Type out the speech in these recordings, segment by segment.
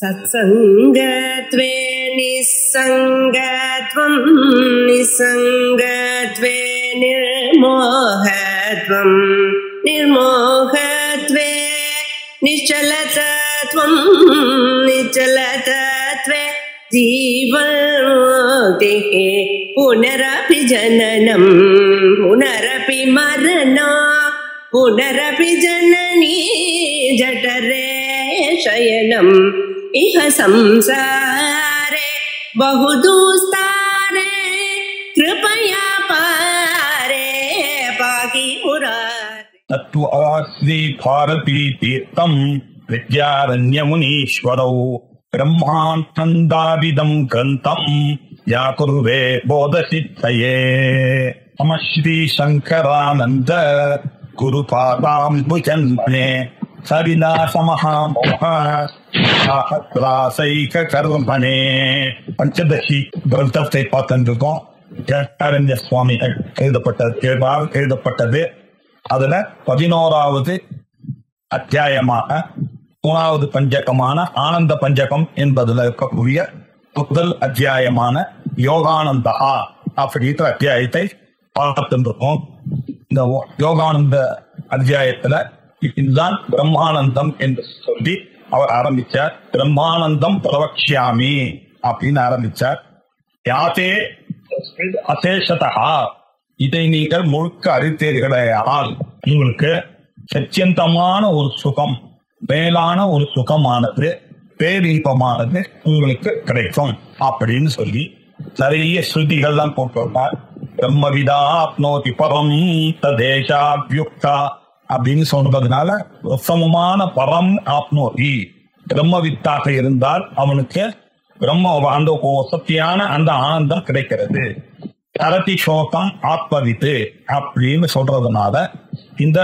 सत्संगत्वे निस्संगत्वं निस्संगत्वे निर्मोहत्वं निर्मोहत्वे निश्चलतत्वं निश्चलतत्वे जीवन्मुक्तिः पुनरपि जननं पुनरपि मरणं पुनरपि जननी जठरे शयनम् इह संसारे बहुदुस्तारे कृपया पारे पाहि मुरारे। तत्त्वास्ति भारती तीर्थं विद्यारण्यमुनीश्वरौ ब्रह्मानन्दाविदं ग्रन्थं व्याकुर्वे बोधसिद्धये नमः श्री शंकरानंद गुरुपादाम्बुजन्मे சரிநாசமஹாமோஹைக கர்மனே பஞ்சதசி கிரந்தத்தை பார்த்துருக்கோம். ஜட்டாரண்ய சுவாமி எழுதப்பட்டது. அதுல 11வது அத்தியாயமாக 3வது பஞ்சகமான ஆனந்த பஞ்சகம் என்பதுல இருக்கக்கூடிய முதல் அத்தியாயமான யோகானந்தா அப்படின்ற அத்தியாயத்தை பார்த்துருக்கோம். இந்த யோகானந்த அத்தியாயத்துல இதுதான் பிரம்மானந்தம் என்று சொல்லி அவர் ஆரம்பிச்சார். பிரம்மானந்தம் பிரவக்ஷ்யாமி அப்படின்னு ஆரம்பிச்சார். யாத்தே அசேஷதா, இதை நீங்கள் முழுக்க அறித்தீர்களேயானால் உங்களுக்கு சத்தியந்தமான ஒரு சுகம், மேலான ஒரு சுகமானது, பேரீபமானது உங்களுக்கு கிடைக்கும் அப்படின்னு சொல்லி நிறைய ஸ்ருதிகள்லாம் போட்டுள்ளார். பிரம்மவிதா ஆப்னோதி பரம் ததேஷாப்யுக்தா அப்படின்னு சொல்றதுனால சமமான பரம் ஆப்னோதி, பிரம்மவித்தாக இருந்தால் அவனுக்கு பிரம்ம அந்த சத்தியான அந்த ஆனந்தம் கிடைக்கிறது. தரதி சோகம் ஆத்மவித்து அப்படின்னு சொல்றதுனால இந்த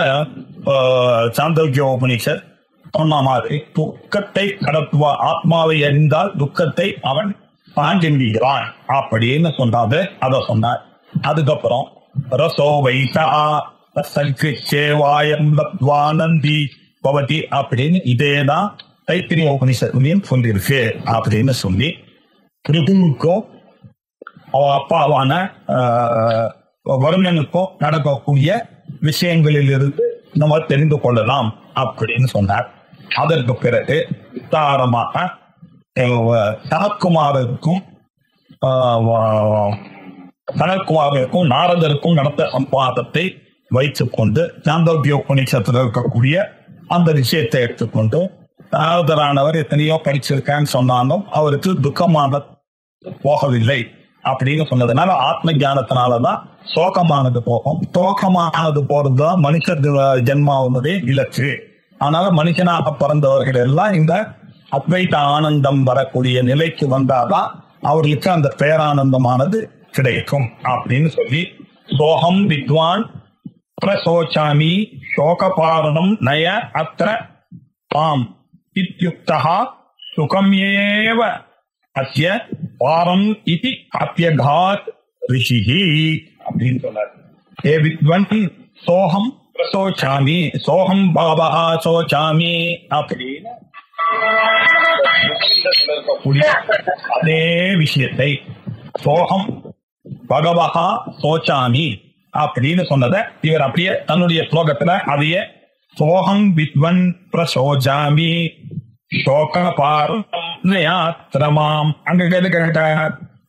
சாந்தோக்கியோபனிஷத் சொன்ன மாதிரி துக்கத்தை கடத்துவா, ஆத்மாவை அறிந்தால் துக்கத்தை அவன் பாண்டிக்கிறான் அப்படின்னு சொன்னாரு. அதை சொன்னார். அதுக்கப்புறம் ரசோ வைசா சேவாயந்தி பவதி அப்படின்னு இதேதான் தைத்திரிய உபனிஷத்துலையும் சொல்லியிருக்கு அப்படின்னு சொல்லி கிருபுவுக்கும் அப்பாவான வருணனுக்கும் நடக்கக்கூடிய விஷயங்களில் இருந்து நம்ம தெரிந்து கொள்ளலாம் அப்படின்னு சொன்னார். அதற்கு பிறகு விஸ்தாரமாக சனத்குமாருக்கும் நாரதருக்கும் நடந்த சம்பாதத்தை வைத்துக் கொண்டு சாந்தோக்கிய உபநிஷத்துல இருக்கக்கூடிய அந்த விஷயத்தை எடுத்துக்கொண்டு நாரதரானவர் எத்தனையோ படிச்சிருக்கேன்னு சொன்னாலும் அவருக்கு துக்கமான போகவில்லை அப்படின்னு சொன்னதுனால ஆத்ம ஞானத்தினாலதான் சோகமானது போகும். சோகமானது போறதுதான் மனுஷ ஜென்மாவுடைய இலக்கு. அதனால மனுஷனாக பிறந்தவர்கள் எல்லாம் இந்த அத்வைத ஆனந்தம் வரக்கூடிய நிலைக்கு வந்தாதான் அவர்களுக்கு அந்த பேரானந்தமானது கிடைக்கும் அப்படின்னு சொல்லி சோகம் வித்வான் பிரசோச்சாமி சோகபாரணம் நய அத்ர பாம் இத்யுக்தஹ சுகம்யேவ அஸ்ய பாரம் இதி அப்யகாத் ரிஷிஹி அப்படின்னு சொன்னார். ஏ வித்வன் சோகம் பிரசோச்சாமி சோகம் பாபா சோச்சாமி அப்படின்னு அதே விஷயத்தை சோகம் பகவஹா சோச்சாமி அப்படின்னு சொன்னதை இவர் அப்படியே தன்னுடைய ஸ்லோகத்துல அதையே சோகம் வித்வன் பிரசோஜாமி சோக பாரமாம் அங்க கேட்ட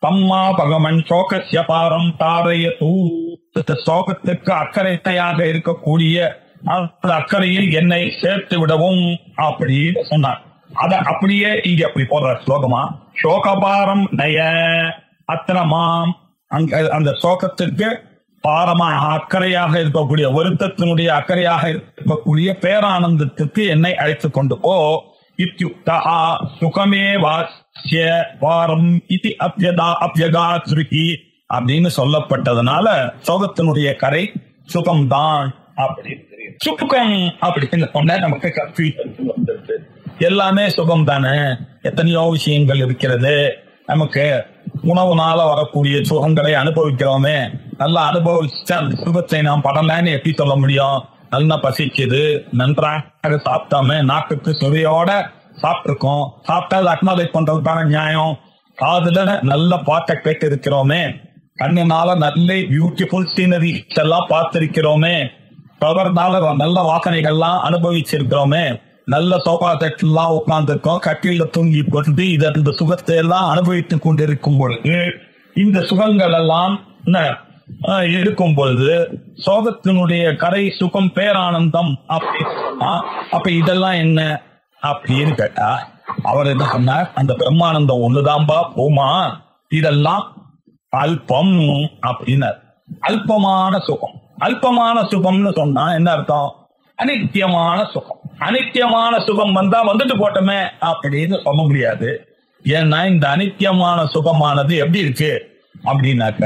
தம்மா பகவன் சோகசிய பாரம் தாரையதூ, சோகத்துக்கு அக்கறையாக இருக்கக்கூடிய அந்த அக்கறையில் என்னை சேர்த்து விடவும் அப்படின்னு சொன்னார். அத அப்படியே இங்க அப்படி போடுற ஸ்லோகமா சோகபாரம் நய அத்திரமாம், அந்த சோகத்திற்கு பாரமாக அக்கறையாக இருக்கக்கூடிய வருத்தத்தினுடைய அக்கறையாக இருக்கக்கூடிய பேரானந்தத்திற்கு என்னை அழைத்துக் கொண்டு போ. இத்யுக்தா சுகமே வாஸ்ய வாரம் இதி அப்யகாத்ருகி அப்படின்னு சொல்லப்பட்டதுனால சோகத்தினுடைய கரை சுகம்தான் அப்படின்னு தெரியும். சுகம் அப்படின்னு சொன்ன நமக்கு கன்ஃபியூஷன் வந்துருது. எல்லாமே சுகம் தானே, எத்தனையோ விஷயங்கள் இருக்கிறது. நமக்கு உணவுனால வரக்கூடிய சுகங்களை அனுபவிக்கிறோமே, நல்லா அனுபவிச்சா அந்த சுகத்தை நாம் படலன்னு எப்படி சொல்ல முடியும்? நல்லா பசிக்குது, நன்றாக சாப்பிட்டாமே, நாக்குக்கு சுவையோட சாப்பிட்டுருக்கோம், சாப்பிட்டா அதை அக்னாலேஜ் பண்றதுக்கான நியாயம். அதுல நல்ல பாட்டை கேட்டு இருக்கிறோமே, கண்ணுனால நல்ல பியூட்டிஃபுல் சீனரி எல்லாம் பார்த்திருக்கிறோமே, பவர்னால நல்ல வாசனைகள்லாம் அனுபவிச்சிருக்கிறோமே, நல்ல சோபா செட்லாம் உட்கார்ந்துருக்கோம், கட்டில தூங்கி கொண்டு இந்த சுகத்தை எல்லாம் அனுபவித்துக் கொண்டிருக்கும் பொழுது, இந்த சுகங்கள் எல்லாம் இருக்கும் பொழுது சோகத்தினுடைய கரை சுகம் பேரானந்தம் அப்ப இதெல்லாம் என்ன அப்படின்னு கேட்டா அவர் என்ன சொன்னார், அந்த பிரம்மானந்தம் ஒண்ணுதான்பா போமா, இதெல்லாம் அல்பம் அப்படின்னார். அல்பமான சுகம். அல்பமான சுகம்னு சொன்னா என்ன அர்த்தம்? அனித்தியமான சுகம். அனித்தியமான சுகம் வந்தா வந்துட்டு போட்டோமே அப்படின்னு சொல்ல முடியாது. ஏன்னா இந்த அனித்தியமான சுகமானது எப்படி இருக்கு அப்படின்னாக்க,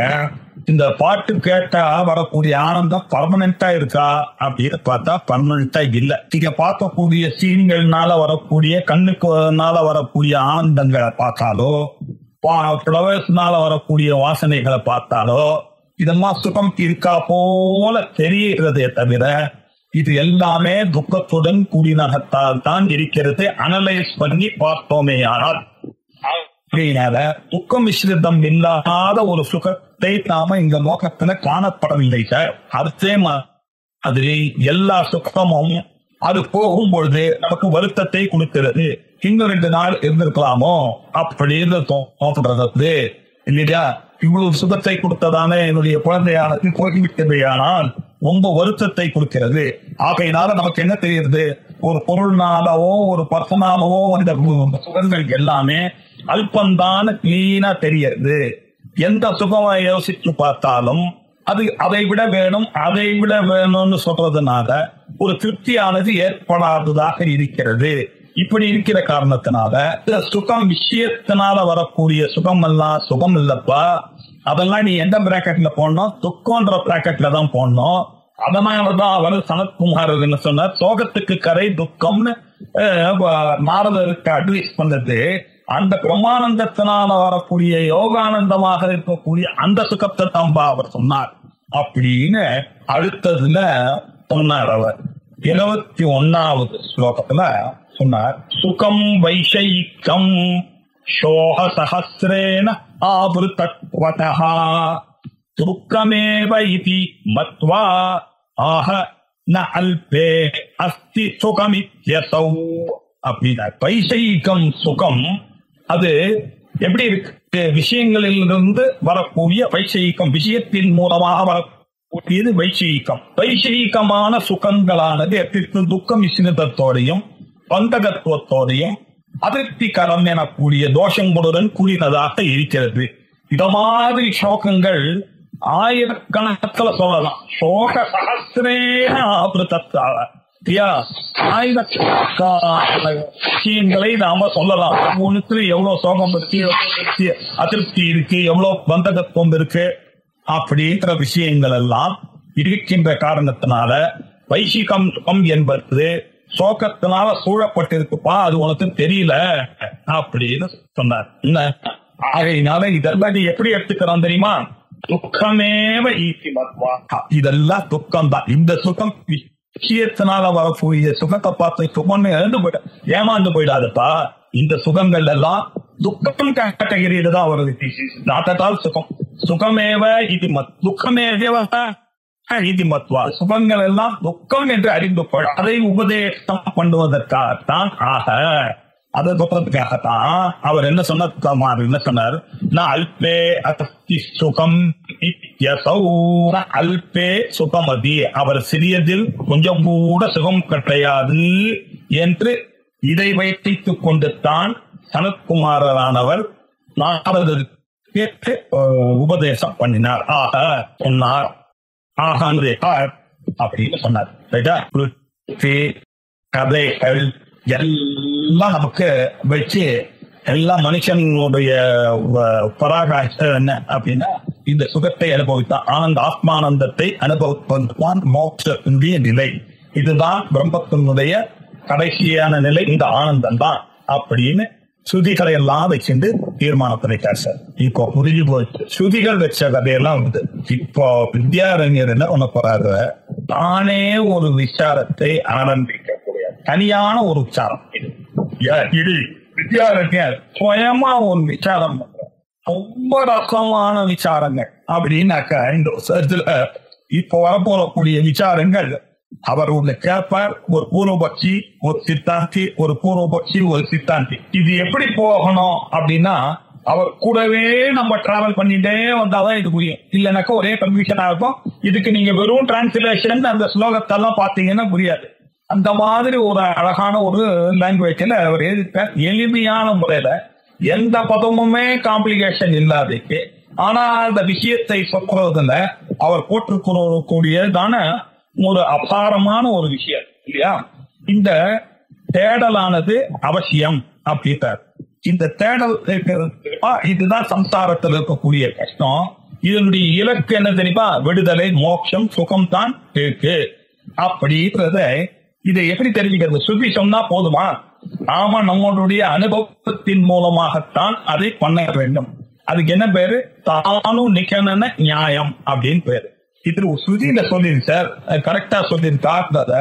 இந்த பாட்டு கேட்டா வரக்கூடிய ஆனந்தம் பர்மனண்டா இருக்கா அப்படின்னு பார்த்தா பர்மனண்டா இல்ல. நீங்க பார்க்கக்கூடிய சீன்கள்னால வரக்கூடிய கண்ணுக்குனால வரக்கூடிய ஆனந்தங்களை பார்த்தாலோ, ஃப்ளவர்ஸ்னால வரக்கூடிய வாசனைகளை பார்த்தாலோ இதெல்லாம் சுகம் இருக்கா போல தெரிகிறதே தவிர இது எல்லாமே துக்கத்துடன் கூடினகத்தால் தான் இருக்கிறது. அனலைஸ் பண்ணி பார்த்தோமே ஆனால் துக்கம் மிஸ்ரிதம் இல்லாத ஒரு சுகத்தை நாம இந்த லோகத்துல காணப்படவில்லை சார். அதே மாதிரி எல்லா சுகமும் அது போகும் பொழுது நமக்கு வருத்தத்தை கொடுக்கிறது. இன்னும் 2 நாள் இருந்திருக்கலாமோ அப்படின்னு தோன்றது இல்லையா? இவ்வளவு சுகத்தை கொடுத்ததானே என்னுடைய குழந்தையானது போய்விட்டதையானால் ரொம்ப வருத்தத்தை கொடுக்கிறது. ஆகையினால நமக்கு என்ன தெரியுது, ஒரு பொருள்னாலவோ ஒரு பர்சனாலவோ இந்த சுகங்கள் எல்லாமே அல்பந்தான் கிளீனா தெரியுது. எந்த சுகமா யோசிச்சு பார்த்தாலும் அது அதை விட வேணும் அதை விட வேணும்னு சொல்றதுனால ஒரு திருப்தியானது ஏற்படாததாக இருக்கிறது. இப்படி இருக்கிற காரணத்தினால சுகம் விஷயத்தினால வரக்கூடிய சுகம் எல்லாம் சுகம் இல்லப்பா, அதெல்லாம் நீ எந்த பிராக்கெட்ல போடணும், துக்கம்ன்ற பிராக்கெட்ல தான் போடணும். அதனாலதான் அவர் சனத்குமார் என்ன சொன்னார், சோகத்துக்கு கரை துக்கம்னு நாரதருக்கு அட்வைஸ் பண்ணது. அந்த பிரம்மானந்தத்தினால வரக்கூடிய யோகானந்தமாக இருக்கக்கூடிய அந்த சுகத்தை தம்பா அவர் சொன்னார் அப்படின்னு அடுத்ததுல சொன்னார். அவர் 71வது ஸ்லோகத்துல சொன்னார், சுகம் வைஷயிக்கம் சோக சஹஸ்ரேன ஆவృతத்வதஹ துக்கமேவ இதி மத்வா ஆஹ ந அல்பே அஸ்தி சுகமித்யசௌ அப்படின்னா. வைஷயிகம் சுகம் அது எப்படி இருக்கு, விஷயங்களிலிருந்து வரக்கூடிய வைஷயிகம், விஷயத்தின் மூலமாக வரக்கூடியது வைஷயிகம். வைஷயிகமான சுகங்களானது துக்கம் மிஸ்ரிதத்தோடையும் பந்தகத்துவத்தோடையும் அதிருப்திகரம் எனக்கூடிய தோஷங்களுடன் கூடினதாக இருக்கிறது. இந்த மாதிரி சோகங்கள் ஆயிரக்கணக்கில் சொல்லலாம். சோக சகஸ்ரேன ஆவృతத்வதஹ, விஷயங்களை நாம சொல்லலாம். ஒண்ணுக்கு எவ்வளவு சோகம் இருக்கு, அதிருப்தி இருக்கு, எவ்வளவு பந்தகத்துவம் இருக்கு அப்படின்ற விஷயங்கள் எல்லாம் இருக்கின்ற காரணத்தினால வைஷிகம் சுகம் என்பது சோகத்தினால சூழப்பட்டிருக்குப்பா, அது உனக்கு தெரியல அப்படின்னு சொன்னார். ஆகையினால இதெல்லாம் நீ எப்படி எடுத்துக்கிறான் தெரியுமா, துக்கமேவ ஈதி மத்வா, இதெல்லாம் துக்கம் தான். இந்த சுகம் விஷயத்தினால வரக்கூடிய சுகத்தை பார்த்து சுகம்னு இழந்து போயிட ஏமாந்து போயிடாதப்பா. இந்த சுகங்கள் எல்லாம் துக்கம் கேட்டகிரியில தான் வருது. நாட்டால் சுகம் சுகமேவ இது துக்கமேவ இது மத்வா, சுகங்கள் எல்லாம் துக்கம் என்று அறிந்து கொள். அதை உபதேசம் பண்ணுவதற்காகத்தான். ஆக அதை சொல்றதுக்காகத்தான் அவர் என்ன சொன்னார், என்ன சொன்னார், நான் அல்பே அதி சுகம் அல்பே சுகமதி, அவர் சிறியதில் கொஞ்சம் கூட சுகம் கிடையாது என்று இதை வைத்துக் கொண்டுத்தான் சனத்குமாரரானவர் நாரதருக்கு உபதேசம் பண்ணினார். ஆக சொன்னார், அப்படின்னு சொன்னார். கதைகள் எல்லாம் நமக்கு வச்சு எல்லா மனுஷனுடைய பராகாஷ்டம் என்ன அப்படின்னா இந்த சுகத்தை அனுபவித்தான், ஆனந்த ஆத்மானந்தத்தை அனுபவிப்பதுதான் மோட்சத்தினுடைய நிலை. இதுதான் பிரம்மத்தினுடைய கடைசியான நிலை, இந்த ஆனந்தம் தான் அப்படின்னு ஸ்ருதிகளை எல்லாம் வச்சுட்டு தீர்மானத்தை வைத்தார் சார். இப்போ புரிஞ்சு போயிடுச்சு. ஸ்ருதிகள் வச்ச கதையெல்லாம் வந்து இப்போ வித்யாரண்யர் என்ன பண்ண போறாரு, தானே ஒரு விசாரத்தை ஆரம்பிக்கக்கூடிய தனியான ஒரு உச்சாரம் இது. இது வித்யாரண்யர் சுயமா ஒரு விசாரம் பண்ற ரொம்ப ரசமான விசாரங்கள் அப்படின்னாக்கா இந்த சர்ச்சில் இப்போ வரப்போறக்கூடிய விசாரங்கள் அவர் உள்ள கேட்பார். ஒரு பூர்வபக்ஷி, ஒரு சித்தாந்தி, ஒரு பூர்வபக்ஷி, ஒரு சித்தாந்தி. இது எப்படி போகணும் அப்படின்னா அவர் கூடவே நம்ம டிராவல் பண்ணிட்டே வந்தாதான் இது புரியும். இல்லைனாக்கா ஒரே கன்ஃபியூஷனா இருக்கும். இதுக்கு நீங்க வெறும் டிரான்ஸ்லேஷன் அந்த ஸ்லோகத்தெல்லாம் பார்த்தீங்கன்னா புரியாது. அந்த மாதிரி ஒரு அழகான ஒரு லாங்குவேஜ்ல அவர் எழுதிட்டார். எளிமையான முறையில எந்த பதமுமே காம்ப்ளிகேஷன் இல்லாதக்கு. ஆனா அந்த விஷயத்தை சொல்றதுல அவர் போட்டுக்கூடியதான ஒரு அபாரமான ஒரு விஷயம் இல்லையா. இந்த தேடலானது அவசியம் அப்படின்றார். இந்த தேடல் இதுதான் சம்சாரத்தில் இருக்கக்கூடிய கஷ்டம். இதனுடைய இலக்கு என்ன தெரியுமா? விடுதலை, மோட்சம், சுகம் தான் இருக்கு அப்படின்றத இதை எப்படி தெரிஞ்சுக்கிறது? சுத்தி சொன்னா போதுமா? நாம நம்மளுடைய அனுபவத்தின் மூலமாகத்தான் அதை பண்ண வேண்டும். அதுக்கு என்ன பேரு? தானும் நிக்கணும்னு நியாயம் அப்படின்னு பேரு. இது சுதியில சொல்லியிருக்கார், கரெக்டா சொல்லியிருக்காத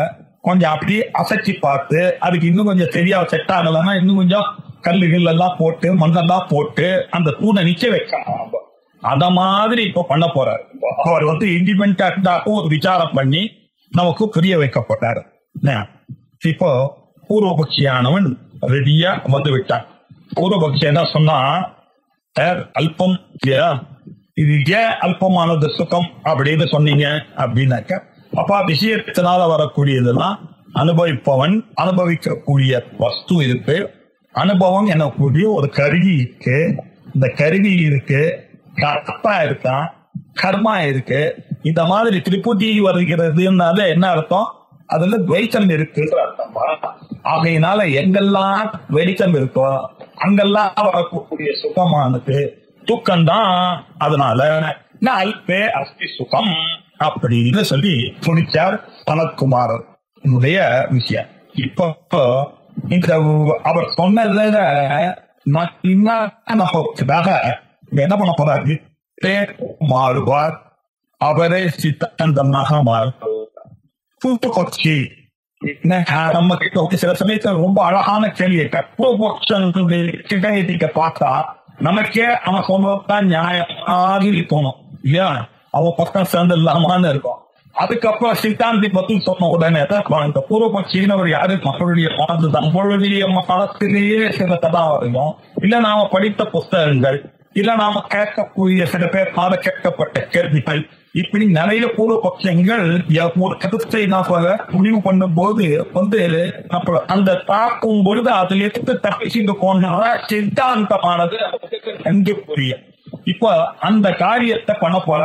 கொஞ்சம் அப்படி அசைச்சு பார்த்து அதுக்கு இன்னும் கொஞ்சம் சரியா செட் ஆகலன்னா இன்னும் கொஞ்சம் கல்லுகள் எல்லாம் போட்டு மண்ணெல்லாம் போட்டு அந்த தூணை நிச்சய வைக்கணும். அத மாதிரி இப்ப பண்ண போறாரு. அவர் இண்டிபெண்டா ஒரு விசாரம் பண்ணி நமக்கு புரிய வைக்கப்பட்டாரு. இப்போ பூர்வபக்ஷியானவன் ரெடியா வந்து விட்டான். பூர்வபக்ஷி என்ன சொன்னா, அல்பம் இல்லையா, இது ஏன் அல்பமானது சுகம் அப்படின்னு சொன்னீங்க அப்படின்னாக்க, அப்பா விஷயத்தினால வரக்கூடியதெல்லாம் அனுபவிப்பவன் அனுபவிக்கக்கூடிய வஸ்து இருக்கு, அனுபவம் எனக்கூடிய ஒரு கருவி இருக்கு. இந்த கருவி இருக்கு, கர்த்தா இருக்கான், கர்மா இருக்கு. இந்த மாதிரி திரிபுதி வருகிறதுனால என்ன அர்த்தம்? அதுல துவைத்தம் இருக்குன்ற அர்த்தமா? ஆகையினால எங்கெல்லாம் வெளிச்சம் இருக்கோ அங்கெல்லாம் வரக்கூடிய சுகமானது துக்கம்தான். அதனால அல்பே அஸ்தி சுகம் அப்படின்னு சொல்லி துணிச்சார் சனத்குமார் விஷயம். இப்போ இந்த அவர் சொன்னதுல என்ன பண்ண போறாரு? மாறுவார், அவரே சித்தாந்தமாக மாறுவார். நம்ம கிட்ட சில சமயத்துல ரொம்ப அழகான கேள்வி பார்த்தா நமக்கே அவன் சொன்னதான் நியாயமாக தோணும் இல்லையா? அவன் பக்கம் சேர்ந்து இல்லாமன்னு இருக்கும். அதுக்கப்புறம் சித்தாந்தி பத்தி சொன்ன உடனே இந்த பூர்வபக்ஷின்னு யாரு மக்களுடைய நம்மளுடைய மனத்திலேயே சில கதா வரையும், இல்ல நாம படித்த புஸ்தகங்கள், இல்ல நாம கேட்கக்கூடிய சில பேர் பாட கேட்கப்பட்ட கேள்விகள், இப்படி நிறைய பூர்வபக்ஷங்கள் ஒரு கருத்தை நான் முடிவு பண்ணும் போது அந்த தாக்கும் பொழுது அதுல எடுத்து தப்பிச்சுட்டு போனா சித்தாந்தமானது எங்கே புரியும். இப்போ அந்த காரியத்தை பண்ண போற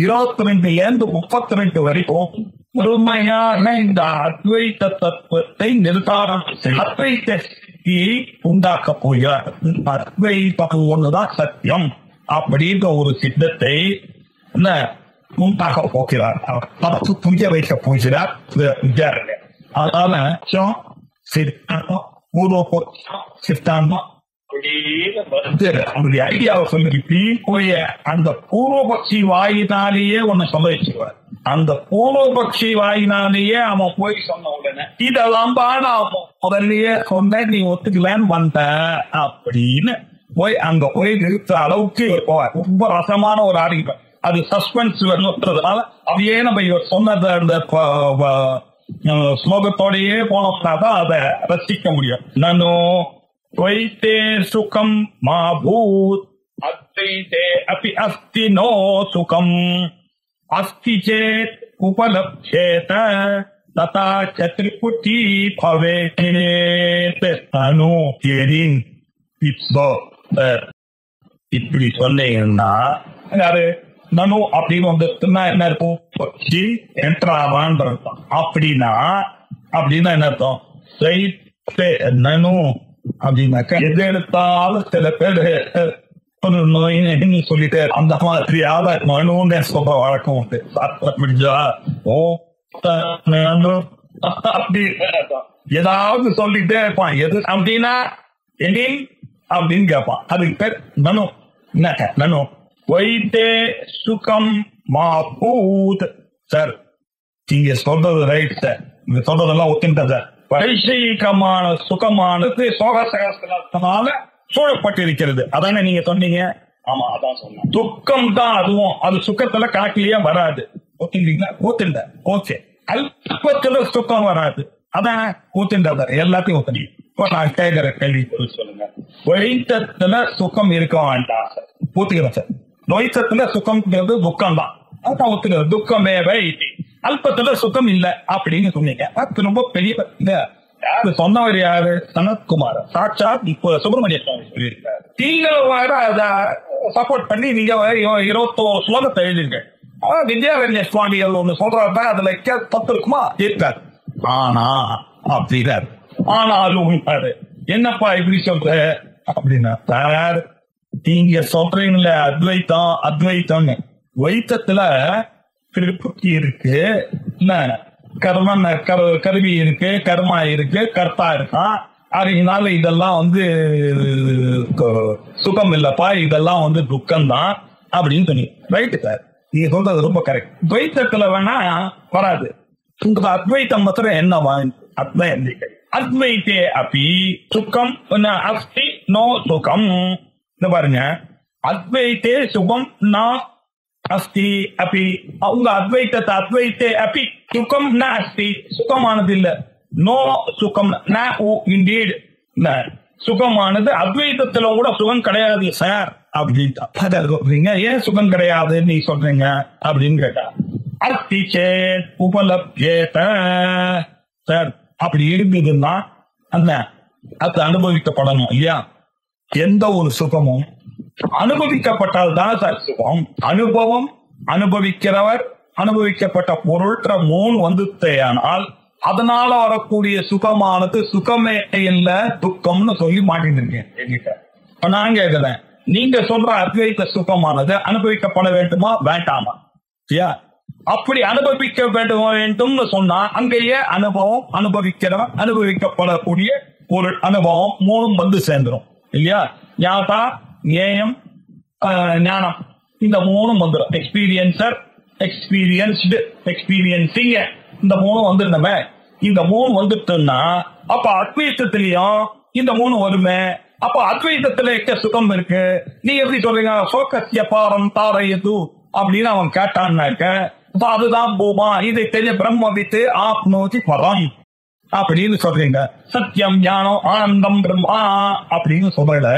22 32 வரைக்கும் முழுமையான இந்த அத்வைத தத்துவத்தை நிர்தாரணம் அத்வைத உண்டாக்க போகிறார். அத்வைதம் ஒண்ணுதான் சத்தியம் அப்படின்ற ஒரு சித்தத்தை உண்டாக போகிறார், புரிய வைக்க போகிறார். அதனால சித்தாந்தம் பூர்வபக்ஷம் சித்தாந்தம் ஐடியாவை சொல்லி அந்த பூர்வபக்ஷி வாயினாலேயே ஒன்னு சொல்ல வச்சுக்குவார். அந்த பூர்வபக்ஷி வாயினாலேயே அவன் போய் சொன்ன உடனே இதெல்லாம் முதல்லயே சொன்ன நீ ஒத்துக்கலான்னு வந்த அப்படின்னு போய் அங்க போய் நிறுத்த அளவுக்கு போவார். ரொம்ப ரசமான ஒரு ஆர்கியூமெண்ட். அது சஸ்பென்ஸ் வருதுனால அதையே நம்ம இவர் சொன்னது அந்த ஸ்லோகத்தோடையே போனோம்னாதான் அதை ரசிக்க முடியும். நானும் त्वैते सुखं मा भूत् अद्वैते अपि अस्ति नो सुखम् अस्ति चेत् उपलभ्येत तथा च त्रिपुटी भवेत् अनु तेरिन् இப்போ இப்படி சொன்னீங்கன்னா யாரு நனு அப்படின்னு வந்துட்டுன்னா என்ன இருக்கும்? என்ட்ராவான் அர்த்தம். அப்படின்னா என்ன அர்த்தம்? நனு அப்படின்னாக்கா எது எடுத்தாலும் சில பேர் சொல்லிட்டு அந்த மாதிரி மனுன்னு சொல்ற வழக்கம் உண்டு. முடிஞ்சா அப்படி ஏதாவது சொல்லிட்டே இருப்பான். எது அப்படின்னா அப்படின்னு கேட்பான். அதுக்கு பேர் நனு. என்ன நனு? வைத்தே சுகம் மாபூத். சார் நீங்க சொல்றது ரைட் சார், நீங்க சொல்றதெல்லாம் ஒத்துக்கிட்ட சார். வைசீகமான சுகமானது சோகசகத்தினால சூழப்பட்டிருக்கிறது. அதானே நீங்க சொன்னீங்க? ஆமா, அதான் சொன்னேன். துக்கம் தான் அதுவும். அது சுகத்துல காட்டிலேயே வராது. ஓகேங்களா? ஊத்துண்ட ஓகே. அல்பத்துல சுகம் வராது. அதான் ஊத்துண்ட எல்லாத்தையும் ஊத்தடி. நான் கேட்கிற கேள்வி சொல்லுங்க. வைத்தத்துல சுகம் இருக்க வேண்டாம் சார். ஊத்துக்கிறேன் சார். வைத்தத்துல சுகம்ங்கிறது துக்கம் தான். அதான் ஒத்துக்கிறது. துக்கமே வைத்தி அல்பத்துல சுகம் இல்ல அப்படின்னு சொன்னீங்க. அது ரொம்ப பெரிய சொன்னவர் யாரு? சனத்குமார். சாட்சாத் இப்போ சுப்பிரமணிய சுவாமி சொல்லியிருக்காரு. நீங்களும் வேற அத சப்போர்ட் பண்ணி நீங்க 21 ஸ்லோகத்தை எழுதிருங்க. வித்யாரண்ய சுவாமிகள் ஒண்ணு சொல்றாரு, அதுல தப்பு இருக்குமா? இருக்காரு. ஆனா அப்படின்னாரு. ஆனாலும் என்னப்பா இப்படி சொல்ற அப்படின்னா, சார் நீங்க சொல்றீங்களே அத்வைத்தம் அத்வைத்தம், வைத்தத்துல திருப்பதி இருக்கு, கருவி இருக்கு, கர்மா இருக்கு, கர்த்தா இருக்கான். அதனால இதெல்லாம் சுகம் இல்லப்பா, இதெல்லாம் துக்கம் தான் அப்படின்னு சொன்னீங்க. ரைட்டு சார், நீங்க சொல்றது ரொம்ப கரெக்ட். துவைத்தத்துல வேணா வராது. உங்களுக்கு அத்வைத்தம் மாத்திரம் என்னவா? அத்வைத்தே அத்வைத்தே அப்படி சுகம் அஸ்தி நோ சுகம். இந்த பாருங்க, அத்வைத்தே சுகம் நா அஸ்தி அப்படி. அவங்க அத்வைத்தத்தை அத்வைத்தே அப்படி சுகம் ந அஸ்தி, சுகமானது இல்ல. நோ சுகம் ந இண்டீட், சுகமானது அத்வைத்தத்துல கூட சுகம் கிடையாது சார் அப்படின்னு. ஏன் சுகம் கிடையாது நீ சொல்றீங்க அப்படின்னு கேட்டா, அஸ்தி சேத் உபலப்யேத சார். அப்படி இருந்ததுன்னா அது அனுபவிக்கப்படணும் இல்லையா? எந்த ஒரு சுகமும் அனுபவிக்கப்பட்டால் தான் சார் சுகம். அனுபவம், அனுபவிக்கிறவர், அனுபவிக்கப்பட்ட பொருள் 3 வந்துட்டேயானால் அதனால வரக்கூடிய சுகமானது சுகமே இல்ல, துக்கம்னு சொல்லி மாட்டிருக்கேன் என்கிட்ட. நான் கேட்கிறேன், நீங்க சொல்ற அத்வைத்த சுகமானது அனுபவிக்கப்பட வேண்டுமா வேண்டாமா? அப்படி அனுபவிக்க வேண்டும்னு சொன்னா அங்கேயே அனுபவம், அனுபவிக்கிறவன், அனுபவிக்கப்படக்கூடிய ஒரு அனுபவம் 3 சேர்ந்துடும் இல்லையா? ஞாபா, ஞேயம், ஞானம், இந்த 3 வந்துடும். எக்ஸ்பீரியன்சர், எக்ஸ்பீரியன்ஸ்டு, எக்ஸ்பீரியன்சிங், இந்த 3 வந்துருந்தமே. இந்த 3 வந்துட்டுன்னா அப்ப அத்வைத்தத்திலையும் இந்த 3 வருமே. அப்ப அத்வைத்தத்துல எக்க சுகம் இருக்கு. நீ எப்படி சொல்றீங்க சோகத்திய பாரம் தாரையது அப்படின்னு அவன் கேட்டான்னாக்க, அதுதான் பூமா, இதை தெரிய பிரம்மவித்து ஆப்னோதி பரம் அப்படின்னு சொல்றீங்க. சத்தியம், ஞானம், ஆனந்தம், பிரம்மா அப்படின்னு சொல்றல.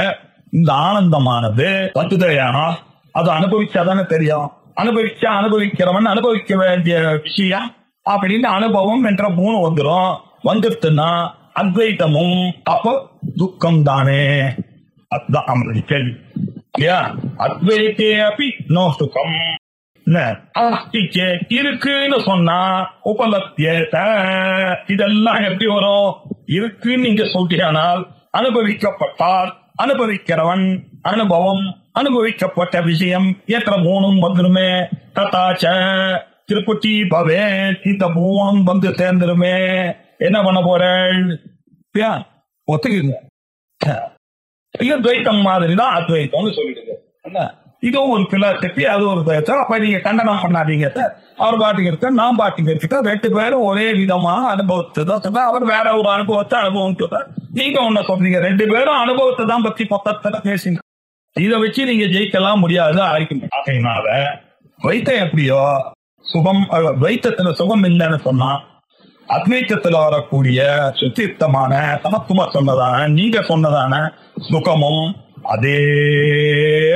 இந்த ஆனந்தமானது தத்துதையானா அது அனுபவிச்சாதானே தெரியும். அனுபவிச்சா அனுபவிக்கிறவன் அனுபவிக்க வேண்டிய விஷயம் அப்படின்னு அனுபவம் என்ற 3 வந்துடும். வந்துருச்சுன்னா அத்வைத்தமும் அப்போ துக்கம் தானே. அதுதான் நம்மளுடைய கேள்வி இல்லையா? அத்வைத்தே அப்படி நோ சுகம் இருக்குன்னு சொன்னா உபலப்தியேத, இதெல்லாம் எப்படி வரும்? இருக்குன்னு நீங்க சொல்றீங்கனால் அனுபவிக்கப்பட்டால் அனுபவிக்கிறவன், அனுபவம், அனுபவிக்கப்பட்ட விஷயம் ஏற்ற 3 வந்துருமே. ததாச்ச திருப்பதி பவே, இந்த 3 சேர்ந்துருமே. என்ன பண்ண போறேன்? ஒத்துக்குங்க, துவைத்தம் மாதிரிதான் அத்வைத்தம்னு சொல்லிடுங்க. இதுவும் ஒரு பிலாசபி, அது ஒரு துவைத்தம். அப்ப நீங்க கண்டனம் பண்ணாதீங்க சார். அவர் பாட்டுக்கு இருக்க, நான் பாட்டுக்கு இருக்க, 2 பேரும் ஒரே விதமான அனுபவத்தை தான் சொல்ற. அவர் வேற ஒரு அனுபவத்தை அனுபவம் சொல்ற. நீங்க ஒண்ணு சொல்றீங்க. 2 பேரும் அனுபவத்தை தான் பத்தி மொத்தத்தை பேசுங்க. இதை வச்சு நீங்க ஜெயிக்கலாம் முடியாது ஆகிக்கணும். அதனால வைத்தம் எப்படியோ சுகம், வைத்தத்துல சுகம் இல்லைன்னு சொன்னா அத்வைத்தத்துல வரக்கூடிய சுத்தித்தமான தமத்துவ சொன்னதான, நீங்க சொன்னதான சுகமும் அதே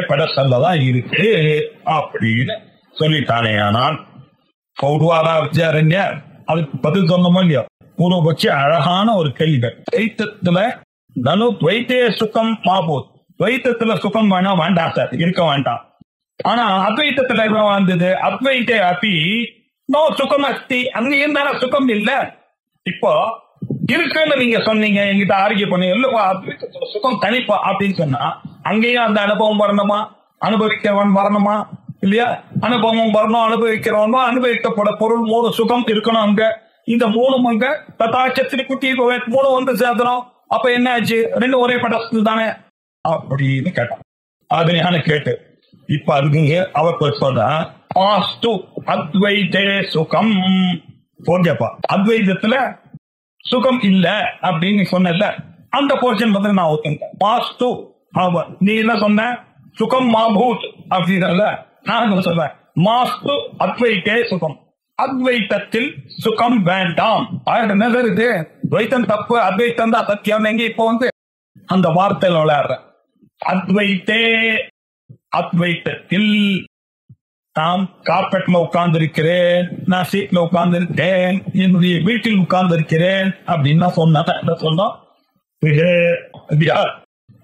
படசல்லதான் இருக்கு அப்படின்னு சொல்லிட்டானே. ஆனால் பௌர்வாரா வித்யாரண்யர் அதுக்கு பதில் சொன்னமோ இல்லையோ, பூர்வபட்சி அழகான ஒரு கேள்விகள். வைத்தத்துல நனு வைத்தே சுகம் மாபோத், வைத்தத்துல சுகம் வேணா வேண்டாம் சார், இருக்க வேண்டாம். ஆனா அத்வைத்தத்துல என்ன வந்தது? அத்வைத்தே அப்படி நோ சுகம் அஸ்தி, அங்க இருந்தால சுகம் இல்ல. இப்போ இருக்குன்னு நீங்க சொன்னீங்க, என்கிட்ட ஆரோக்கியம் பண்ணீங்க, இல்லப்பா அத்வைத்தத்துல சுகம் தனிப்பா அப்படின்னு சொன்னா அங்கேயும் அந்த அனுபவம் வரணுமா, அனுபவிக்கிறவன் வரணுமா இல்லையா? அனுபவம் வரணும், அனுபவிக்கிறவன், அனுபவிக்கப்பட பொருள் 3 சுகம் இருக்கணும் அங்க. இந்த 3 அங்க தத்தாட்சத்திரி குட்டி 3 சேர்த்தணும். அப்ப என்ன ஆச்சு? 2 ஒரே படத்தில் தானே அப்படின்னு கேட்டான். அது ஞான கேட்டு இப்ப அதுக்கு அவர் சொல்ற அத்வைத்தே சுகம். ஓகேப்பா, அத்வைதத்துல சுகம் இல்ல அப்படின்னு சொன்ன அந்த போர்ஷன் வந்து நான் ஒத்துக்கிட்டேன். மாஸ்து நீ என்ன சொன்ன, சுகம் மாபூத் அப்படின்றல நான் சொல்றேன் மாஸ்து அத்வைத்தே சுகம், அத்வைத்தத்தில் சுகம் வேண்டாம். என்ன இது துவைத்தம் தப்பு, அத்வைத்தம் தான் சத்தியம். எங்க இப்போ வந்து அந்த வார்த்தையில விளையாடுற அத்வைத்தே, அத்வைத்தத்தில் நான் கார்பெட்ல உட்கார்ந்து இருக்கிறேன், நான் சீட்ல உட்கார்ந்து இருக்கேன், என்னுடைய வீட்டில் உட்கார்ந்து இருக்கிறேன் அப்படின்னு சொன்னோம்.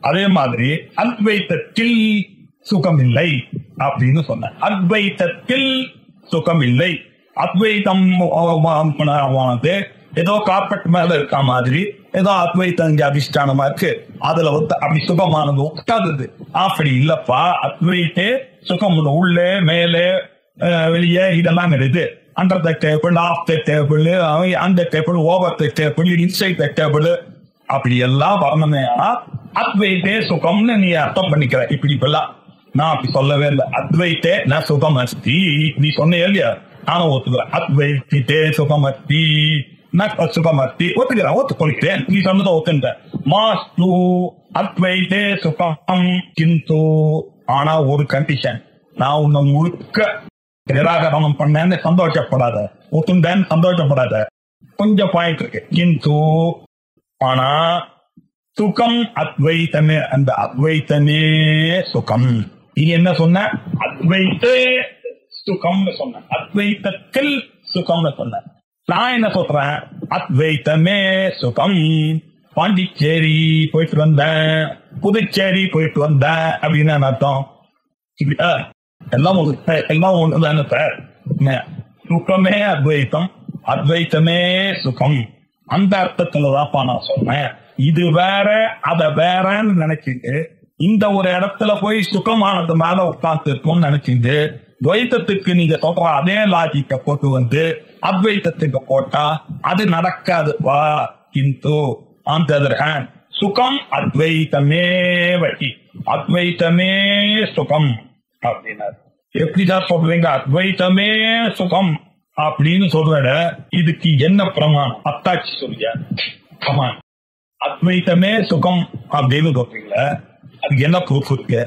அதே மாதிரி அத்வைத்தத்தில் சுகம் இல்லை அப்படின்னு சொன்ன. அத்வைத்தத்தில் சுகம் இல்லை. அத்வைத்தம் ஏதோ கார்பெட் மேல இருக்க மாதிரி, ஏதோ அத்வைத்தம் இங்க அதிஷ்டானமா இருக்கு, அதுல வந்து அப்படி சுகமானது உட்காந்துது. அப்படி இல்லப்பா, அத்வைத்தே சுகம் உள்ளே மேலே வெளியே இதெல்லாம் இருக்குது. Under the table, off the table, அந்த table, over the table, inside the table, அப்படி எல்லாம் வரணுமே. அத்வைத்தே சுகம்னு நீ அர்த்தம் பண்ணிக்கிற. இப்படி இப்பெல்லாம் நான் அப்படி சொல்லவே இல்லை. அத்வைத்தே நான் சுகம் அஸ்தி நீ சொன்ன இல்லையா, நானும் ஒத்துக்கிறேன். அத்வைத்தே சுகம் அஸ்தி, சுகமர்த்தி ஒத்துக்கிறேன், ஒத்துக்கொள்கிறேன். நீ சொன்னதை ஒத்துட்டேன். மாஸ்து அத்வைத்தே சுகம் கிந்து, ஆனா ஒரு கண்டிஷன், நான் உன்னை முழுக்க நிராகரணம் பண்ணேன்னு சந்தோஷப்படாத, ஒத்துண்டேன்னு சந்தோஷப்படாத. கொஞ்சம் பாயிண்ட் இருக்கு. கிந்து ஆனா சுகம் அத்வைத்தமே, அந்த அத்வைத்தமே சுகம். நீ என்ன சொன்ன, அத்வைத்தே சுகம்னு சொன்ன, அத்வைத்தத்தில் சுகம்னு சொன்ன. நான் என்ன சொல்றேன், அத்வைத்தமே சுகம். பாண்டிச்சேரி போயிட்டு வந்தேன், புதுச்சேரி போயிட்டு வந்தேன் அப்படின்னு அர்த்தம். எல்லாம் ஒண்ணுதானே சார். சுகமே அத்வைத்தம், அத்வைத்தமே சுகம். அந்த அர்த்தத்துலதான்ப்பா நான் சொன்னேன். இது வேற அத வேறன்னு நினைச்சிட்டு இந்த ஒரு இடத்துல போய் சுகமானது மேல உட்கார்ந்து இருக்கும்னு நினைச்சிட்டு துவைத்தத்துக்கு நீங்க சொல்ற அதே லாஜிக்க போட்டு வந்து அத்வைத்தத்துக்கு போட்டா அது நடக்காது. வா கிந்து ஆன் தி அதர் ஹேண்ட் சுகம் அத்வைத்தமே வகி, அத்வைத்தமே சுகம் அப்படின்னாரு. எப்படிதான் சொல்றீங்க அத்வைத்தமே சுகம் அப்படின்னு சொல்ற, இதுக்கு என்ன பிரமாணம்? அத்தாட்சி சொல்லியா? பிரமாணம் அத்வைத்தமே சுகம் அப்படின்னு சொல்றீங்களா, அதுக்கு என்ன ப்ரூஃப் இருக்கு?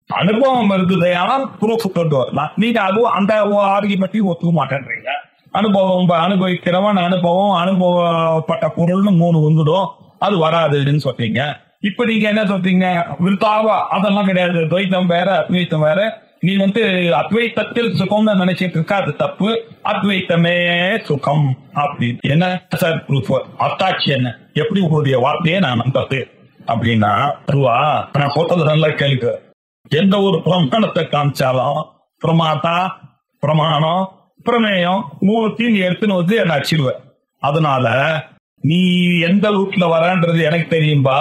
அனுபவம் இருக்குது, ஆனால் ப்ரூஃப் கொண்டு வரலாம். நீங்க அதுவும் அந்த ஆர்கியுமெண்ட்டையும் ஒத்துக்க மாட்டேன்றீங்க. அனுபவம் அனுபவிக்கிறவன் அனுபவம் அனுபவப்பட்ட பொருள்னு 3 வந்துடும், அது வராதுன்னு சொல்றீங்க. இப்ப நீங்க என்ன சொல்றீங்க, விருத்தாவா அதெல்லாம் கிடையாது, துவைத்தம் வேற அத்வைத்தம் வேற. நீ வந்து அத்வைத்தத்தில் சுகம்னு நினைச்சிட்டு இருக்க, அது தப்பு. அத்வைத்தமே சுகம் அப்படின்னு என்ன சார் ப்ரூஃப்? அத்தாட்சி என்ன? எப்படி உங்களுடைய வார்த்தையே நான் நம்பது அப்படின்னா, நான் போட்டது நல்லா கேள்வி. எந்த ஒரு பிரமாணத்தை காமிச்சாலும் பிரமாதா பிரமாணம் பிரமேயம் 3 எடுத்துன்னு வந்து என்ன அச்சிடுவேன். அதனால நீ எந்த ரூட்ல வரன்றது எனக்கு தெரியும்பா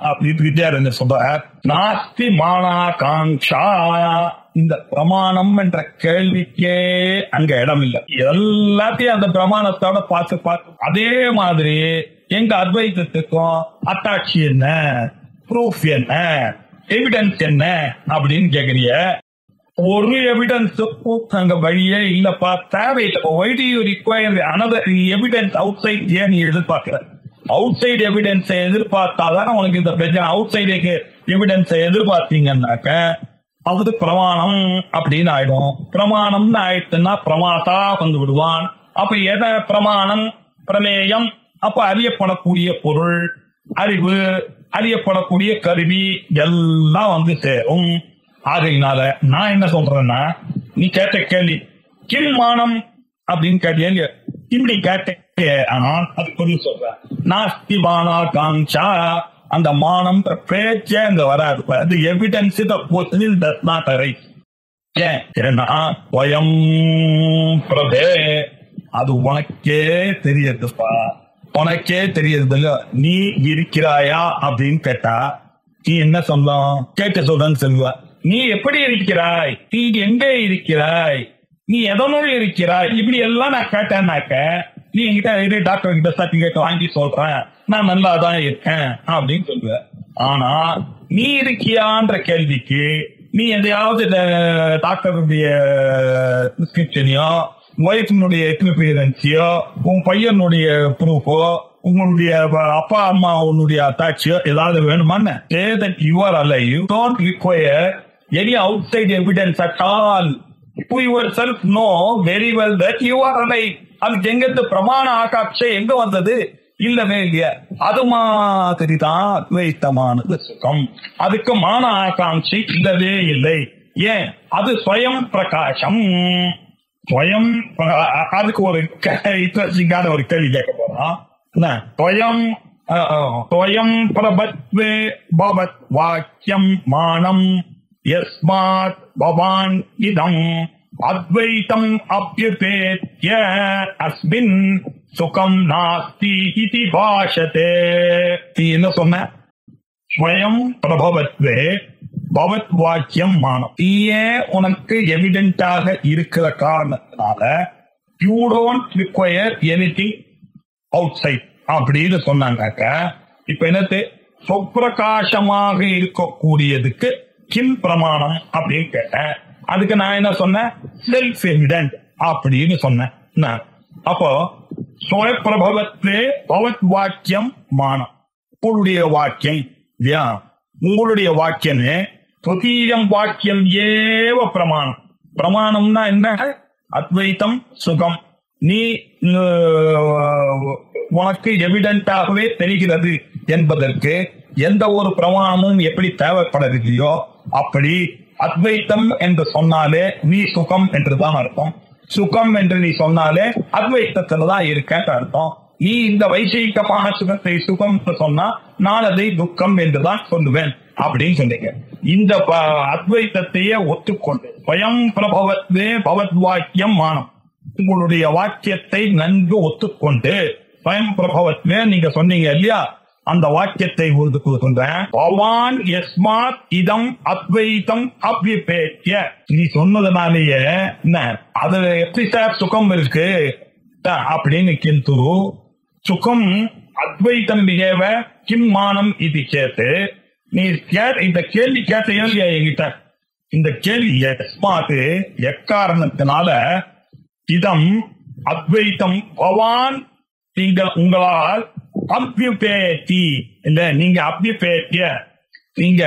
அப்படின்னு வித்யாரண்யர் சொல்ற. நாஸ்தி மானா காங்ஷா, இந்த பிரமாணம் என்ற கேள்விக்கே அங்க இடம் இல்லை. எல்லாத்தையும் அந்த பிரமாணத்தோட பார்த்து அதே மாதிரி எங்க அத்வைத்தத்துக்கும் அத்தாட்சி என்ன, ப்ரூஃப் என்ன, எவிடன்ஸ் என்ன அப்படின்னு கேக்குறீங்க. ஒரு எவிடன்ஸுக்கும் அங்க வழியே இல்லப்பா, தேவையில்லை. Why do you require another evidence outside? ஏன் நீ எதிர்பார்க்கிற? அவுட் சைடு எவிடன்ஸை எதிர்பார்த்தாதான் உனக்கு இந்த பிரச்சனை. அவுட் சைடு எவிடன்ஸை எதிர்பார்த்தீங்கன்னாக்க அது பிரமாணம் அப்படின்னு ஆயிடும். பிரமாணம்னு ஆயிடுச்சுன்னா பிரமாதா வந்து விடுவான். அப்ப எதை பிரமாணம் பிரமேயம்? அப்ப அறியப்படக்கூடிய பொருள், அறிவு, அறியப்படக்கூடிய கருவி எல்லாம் வந்து சேரும். ஆகையினால நான் என்ன சொல்றேன்னா, நீ கேட்ட கேள்வி கீழ்மானம் அப்படின்னு கேட்டீங்க, இப்படி கேட்ட ஆனால் அது பொருள் சொல்றேன். நாஸ்தி மானா காங்ஷா, அந்த மானம் பேச்சே அங்க வராது. அது எவிடன்ஸ் நாட் ரைட். ஏன்னா வயம் பிரதே, அது உனக்கே தெரியுதுப்பா, உனக்கே தெரியுது. நீ இருக்கிறாயா அப்படின்னு கேட்டா நீ என்ன சொல்லலாம்? கேட்ட சொல்றன்னு சொல்லுவ. நீ எப்படி இருக்கிறாய், நீ எங்க இருக்கிறாய், நீ எதனோடு இருக்கிறாய், இப்படி எல்லாம் நான் கேட்டேன்னாக்க நீ என்கிட்ட டாக்டர் கிட்ட சர்டிபிகேட் வாங்கி சொல்றேன், நான் நல்லா தான் இருக்கேன் அப்படின்னு சொல்லுவ. ஆனா நீ இருக்கியான்ற கேள்விக்கு நீ எதையாவது டாக்டருடைய பிரிஸ்கிரிப்ஷனையோ, ஒய்ஃபினுடைய எக்ஸ்பீரியன்ஸையோ, உன் பையனுடைய ப்ரூஃபோ உங்களுடைய அப்பா அம்மா உன்னுடைய அத்தாட்சியோ ஏதாவது வேணுமான்னு say that you are alive, you don't require any outside evidence at all. You yourself know very well that you are alive. அதுக்கு எங்க பிரமாண ஆகாட்சை எங்க வந்தது? இல்லவே இல்லையா. அது மாதிரிதான் அத்வைத்தமானது சுகம். அதுக்கு மான ஆகாட்சி இல்லவே இல்லை. ஏன்? அது ஸ்வயம் பிரகாசம். ஸ்வயம் அதுக்கு ஒரு இன்ட்ரெஸ்டிங்கான ஒரு கேள்வி கேட்க போறோம். ஸ்வயம் பிரபத்வே பவத் வாக்கியம் மானம் யஸ்மாத் பவான் இதம் அத்வைதம் அப்யுபேத்ய அஸ்மின் சுகம் நாஸ்தி இதி பாஷதே. நீ என்ன சொன்ன? ஸ்வயம் பிரபவத்வே பவத் வாக்கியம் மானம். நீயே உனக்கு எவிடென்டாக இருக்கிற காரணத்தினால you don't require anything outside அப்படின்னு சொன்னாங்க. இப்ப என்னது? சொப்பிரகாசமாக இருக்கக்கூடியதுக்கு கிம் பிரமாணம் அப்படின்னு கேட்டேன். அதுக்கு நான் என்ன சொன்னேன்? செல்ஃப் எவிடென்ட் அப்படின்னு சொன்னேன். அப்போ ஸ்வயப்பிரபவத்வே பவத் வாக்கியம் மானம். உங்களுடைய வாக்கியம் இல்லையா? உங்களுடைய வாக்கியமே துதியம் வாக்கியம் ஏவ பிரமாணம். பிரமாணம்னா என்ன? அத்வைத்தம் சுகம். நீ உனக்கு எவிடென்டாகவே தெரிகிறது என்பதற்கு எந்த ஒரு பிரமாணமும் எப்படி தேவைப்படவில்லையோ அப்படி அத்வைத்தம் என்று சொன்னாலே நீ சுகம் என்றுதான் அர்த்தம். சுகம் என்று நீ சொன்னாலே அத்வைத்தத்துலதான் இருக்க அர்த்தம். நீ இந்த வைசீகமான சுகத்தை சுகம் சொன்னா நான் அதை துக்கம் என்றுதான் சொல்லுவேன் அப்படின்னு சொன்னீங்க. இந்த அத்வைத்தத்தையே ஒத்துக்கொண்டு ஸ்வயம் பிரபவத்வே பவத் வாக்கியம் மானம். உங்களுடைய வாக்கியத்தை நன்கு ஒத்துக்கொண்டு ஸ்வயம் பிரபவத்வே நீங்க சொன்னீங்க இல்லையா? அந்த வாக்கியத்தை சொல்றேன். பவான் யஸ்மாத் இதம் அத்வைத்தம் அப்யுபேத்ய. நீ சொன்னதுனாலேயே என்ன அது எப்படி சார் சுகம் இருக்கு அப்படின்னு கிந்து சுகம் அத்வைத்தம் ஏவ கிம் மானம் இது கேட்டு நீ இந்த கேள்வி கேட்டையோ இல்லையா என்கிட்ட? இந்த கேள்வி யஸ்மாத் எக்காரணத்தினால இதம் அத்வைத்தம் பவான் நீங்க உங்களால் அப்யுபேத்தி இல்ல நீங்க அப்யுபேத்திய நீங்க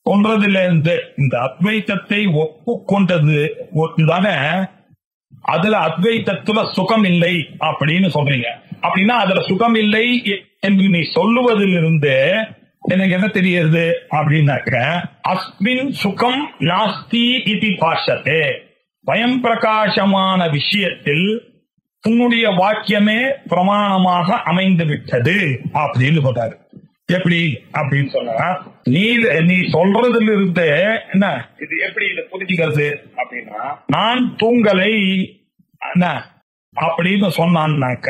சொல்றதுல இருந்து இந்த அத்வைத்தத்தை ஒப்புக்கொண்டது தானே. அதுல அத்வைத்தத்துல சுகம் இல்லை அப்படின்னு சொல்றீங்க. அப்படின்னா அதுல சுகம் இல்லை என்று நீ சொல்லுவதிலிருந்து எனக்கு என்ன தெரியுது அப்படின்னாக்க அஸ்மின் சுகம் நாஸ்தி இதி பாஷதே. பயம் பிரகாசமான விஷயத்தில் உன்னுடைய வாக்கியமே பிரமாணமாக அமைந்து விட்டது அப்படின்னு சொல்றாரு. எப்படி அப்படின்னு சொன்னா நீ சொல்றதுல இருந்து என்ன இது எப்படி இதை புரிஞ்சுக்கிறது அப்படின்னா நான் தூங்கலை அப்படின்னு சொன்னான்னாக்க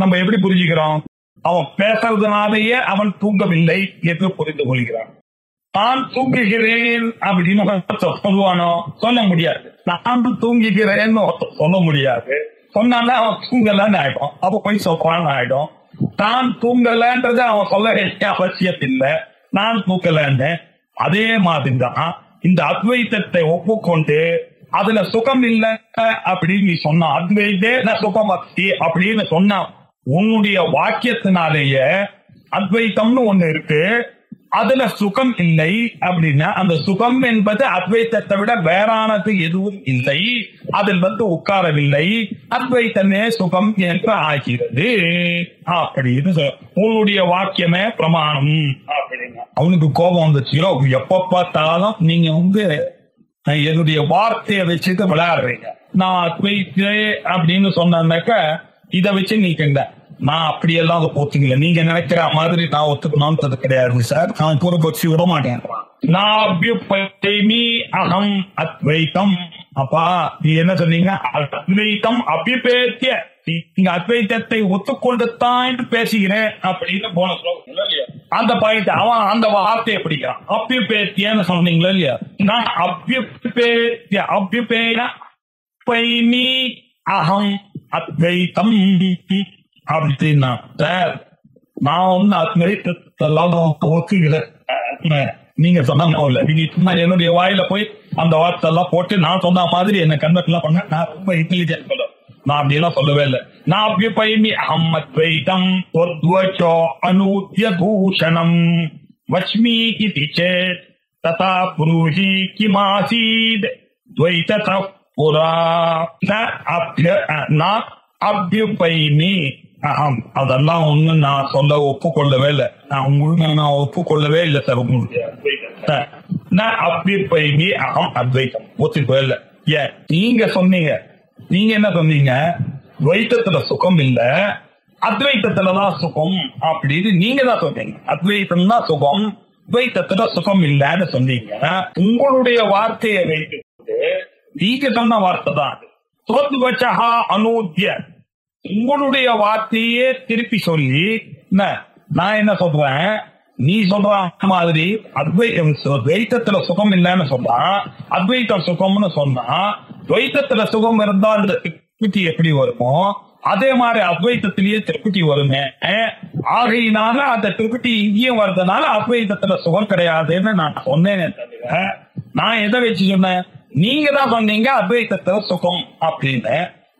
நம்ம எப்படி புரிஞ்சுக்கிறோம்? அவன் பேசுறதுனாலேயே அவன் தூங்கவில்லை என்று புரிந்து கொள்கிறான். நான் தூங்குகிறேன் அப்படின்னு சொல்லுவானோ? சொல்ல முடியாது. நான் தூங்குகிறேன்னு சொல்ல முடியாது. சொன்னால அவன் தூங்கலன்னு ஆயிடும். அப்ப போய் சொல்றான்னு ஆயிடும். நான் தூங்கலன்றது அவன் சொல்ல வேண்டிய அவசியம் இல்லை. நான் தூங்கலன்னு அதே மாதிரிதான் இந்த அத்வைத்தத்தை ஒப்புக்கொண்டு அதுல சுகம் இல்லை அப்படின்னு நீ சொன்ன அத்வைத்தே சுகம் அப்படின்னு சொன்ன உன்னுடைய வாக்கியத்தினாலேயே அத்வைத்தம்னு ஒண்ணு இருக்கு, அதுல சுகம் இல்லை அப்படின்னா அந்த சுகம் என்பது அத்வைத்தத்தை விட வேறானது எதுவும் இல்லை, அதில் உட்காரவில்லை, அத்வைத்தமே சுகம் என்று ஆகிறது அப்படின்னு உன்னுடைய வாக்கியமே பிரமாணம் அப்படின்னா அவனுக்கு கோபம் வந்துச்சுயோ. எப்ப பார்த்தாலும் நீங்க என்னுடைய வார்த்தையை வச்சுட்டு விளையாடுறீங்க. நான் அத்வைத்தே அப்படின்னு சொன்னாக்க இதை வச்சு நீங்க நான் அப்படியெல்லாம் அதை ஒத்துக்கல, நீங்க நினைக்கிற மாதிரி நான் ஒத்துக்கணும்ன்றது கிடையாது சார். நான் பொறுப்பச்சு விட மாட்டேன். அகம் அத்வைத்தம். அப்பா நீ என்ன சொன்னீங்க? அத்வைத்தம் அபிபேத்திய. நீங்க அத்வைத்தத்தை ஒத்துக்கொண்டுதான் பேசுகிறேன் அப்படின்னு போன அந்த பாயிண்ட் அவன் அந்த வார்த்தையை பிடிக்கிறான். அபிபேத்தியன்னு சொன்னீங்களா இல்லையா? நான் அபிபேத்திய அபிபேன அகம் அத்வைத்தம் அப்படின்னா சார் நான் அத்வைத்தெல்லாம் ஒத்துக்கல. நீங்க சொன்ன என்னுடைய வாயில போய் அந்த வார்த்தை எல்லாம் போட்டு நான் சொன்ன மாதிரி என்ன கன்வெர்ட் எல்லாம் பண்ண நான் ரொம்ப இன்டெலிஜென்ட். நான் அப்படியெல்லாம் சொல்லவே இல்லை. நாபியபயமி அஹம் அத்வைதம் த்வத்வசோ அனூத்ய பூஷணம் வச்மி இதி சேத் ததா புருஷி கிமாசீத் துவைததः புரா ந அபியுபயமி அஹம். அதெல்லாம் ஒண்ணு நான் சொல்ல ஒப்புக்கொள்ளவே இல்லை. நான் ஒப்புக்கொள்ளவே இல்லை சார். நான் அபியுபயமி அஹம் அத்வைதம் ஒத்துக்கவே இல்லை. ஏன் நீங்க சொன்னீங்க, நீங்க என்ன சொன்னீங்க, துவைத்தத்துல சுகம் இல்ல அத்வைத்தத்துலதான் சுகம் அப்படின்னு நீங்க தான் சொன்னீங்க. அத்வைத்தம் தான் சுகம், துவைத்தத்துல சுகம் இல்லன்னு சொன்னீங்க. உங்களுடைய வார்த்தையை வைத்துட்டு நீங்க சொன்ன வார்த்தை தான் அனூத்ய. உங்களுடைய வார்த்தையே திருப்பி சொல்லி நான் என்ன சொல்றேன், நீ சொல்ற மாதிரி துவைத்தத்துல சுகம் இல்லைன்னு சொன்னா, அத்வைத்தம் சுகம்னு சொன்னா, துவைத்தத்துல சுகம் இருந்தா அந்த திருப்தி எப்படி வருமோ அதே மாதிரி அத்வைத்தத்திலேயே திருப்தி வருமே. ஆகையினால அந்த திருப்தி இங்கேயும் வர்றதுனால அத்வைத்தத்துல சுகம் கிடையாதுன்னு நான் சொன்னேன். நான் எதை வச்சு சொன்னேன், நீங்க தான் சொன்னீங்க அத்வைத்தத்துல சுகம் அப்படின்னு.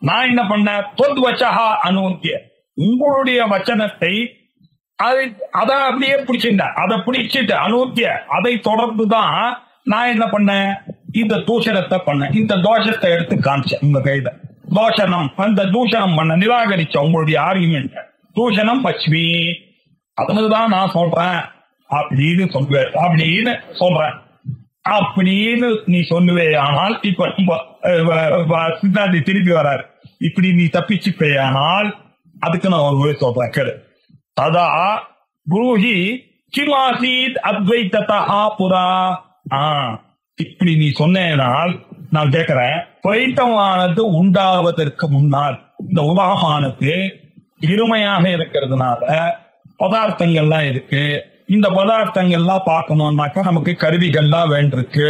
நான் என்ன பண்ணேன், தொத்வச்சஹா அனூத்ய, உங்களுடைய வச்சனத்தை அதை அப்படியே பிடிச்சிட்டேன். அதை பிடிச்சிட்டு அனூத்திய அதை தொடர்ந்துதான் நான் என்ன பண்ணேன், இந்த தூஷணத்தை பண்ணேன். இந்த தோஷத்தை எடுத்து காமிச்சேன் உங்க கையில. தோஷனம், அந்த தூஷணம் பண்ண நிராகரிச்ச உங்களுடைய ஆர்குமெண்ட். தூஷணம் பச்வி, அதுதான் நான் சொல்றேன் அப்படின்னு சொல்றேன் அப்படின்னு நீ சொல்லுவே. ஆனால் இப்ப சித்தாந்தி திருப்பி வராரு, இப்படி நீ தப்பிச்சுப்பேயானால் அதுக்கு நான் ஒரு சொல்றேன் கேளு. ததா புரூஹி கிமாசீத் அத்வைததா புரா. இப்படி நீ சொன்னால் நான் கேட்கிறேன், துவைத்தமானது உண்டாவதற்கு முன்னால் இந்த உலகமானது இருமையாக இருக்கிறதுனால பதார்த்தங்கள்லாம் இருக்கு. இந்த பதார்த்தங்கள்லாம் பார்க்கணும்னாக்கா நமக்கு கருவிகள்லாம் வேண்டிருக்கு.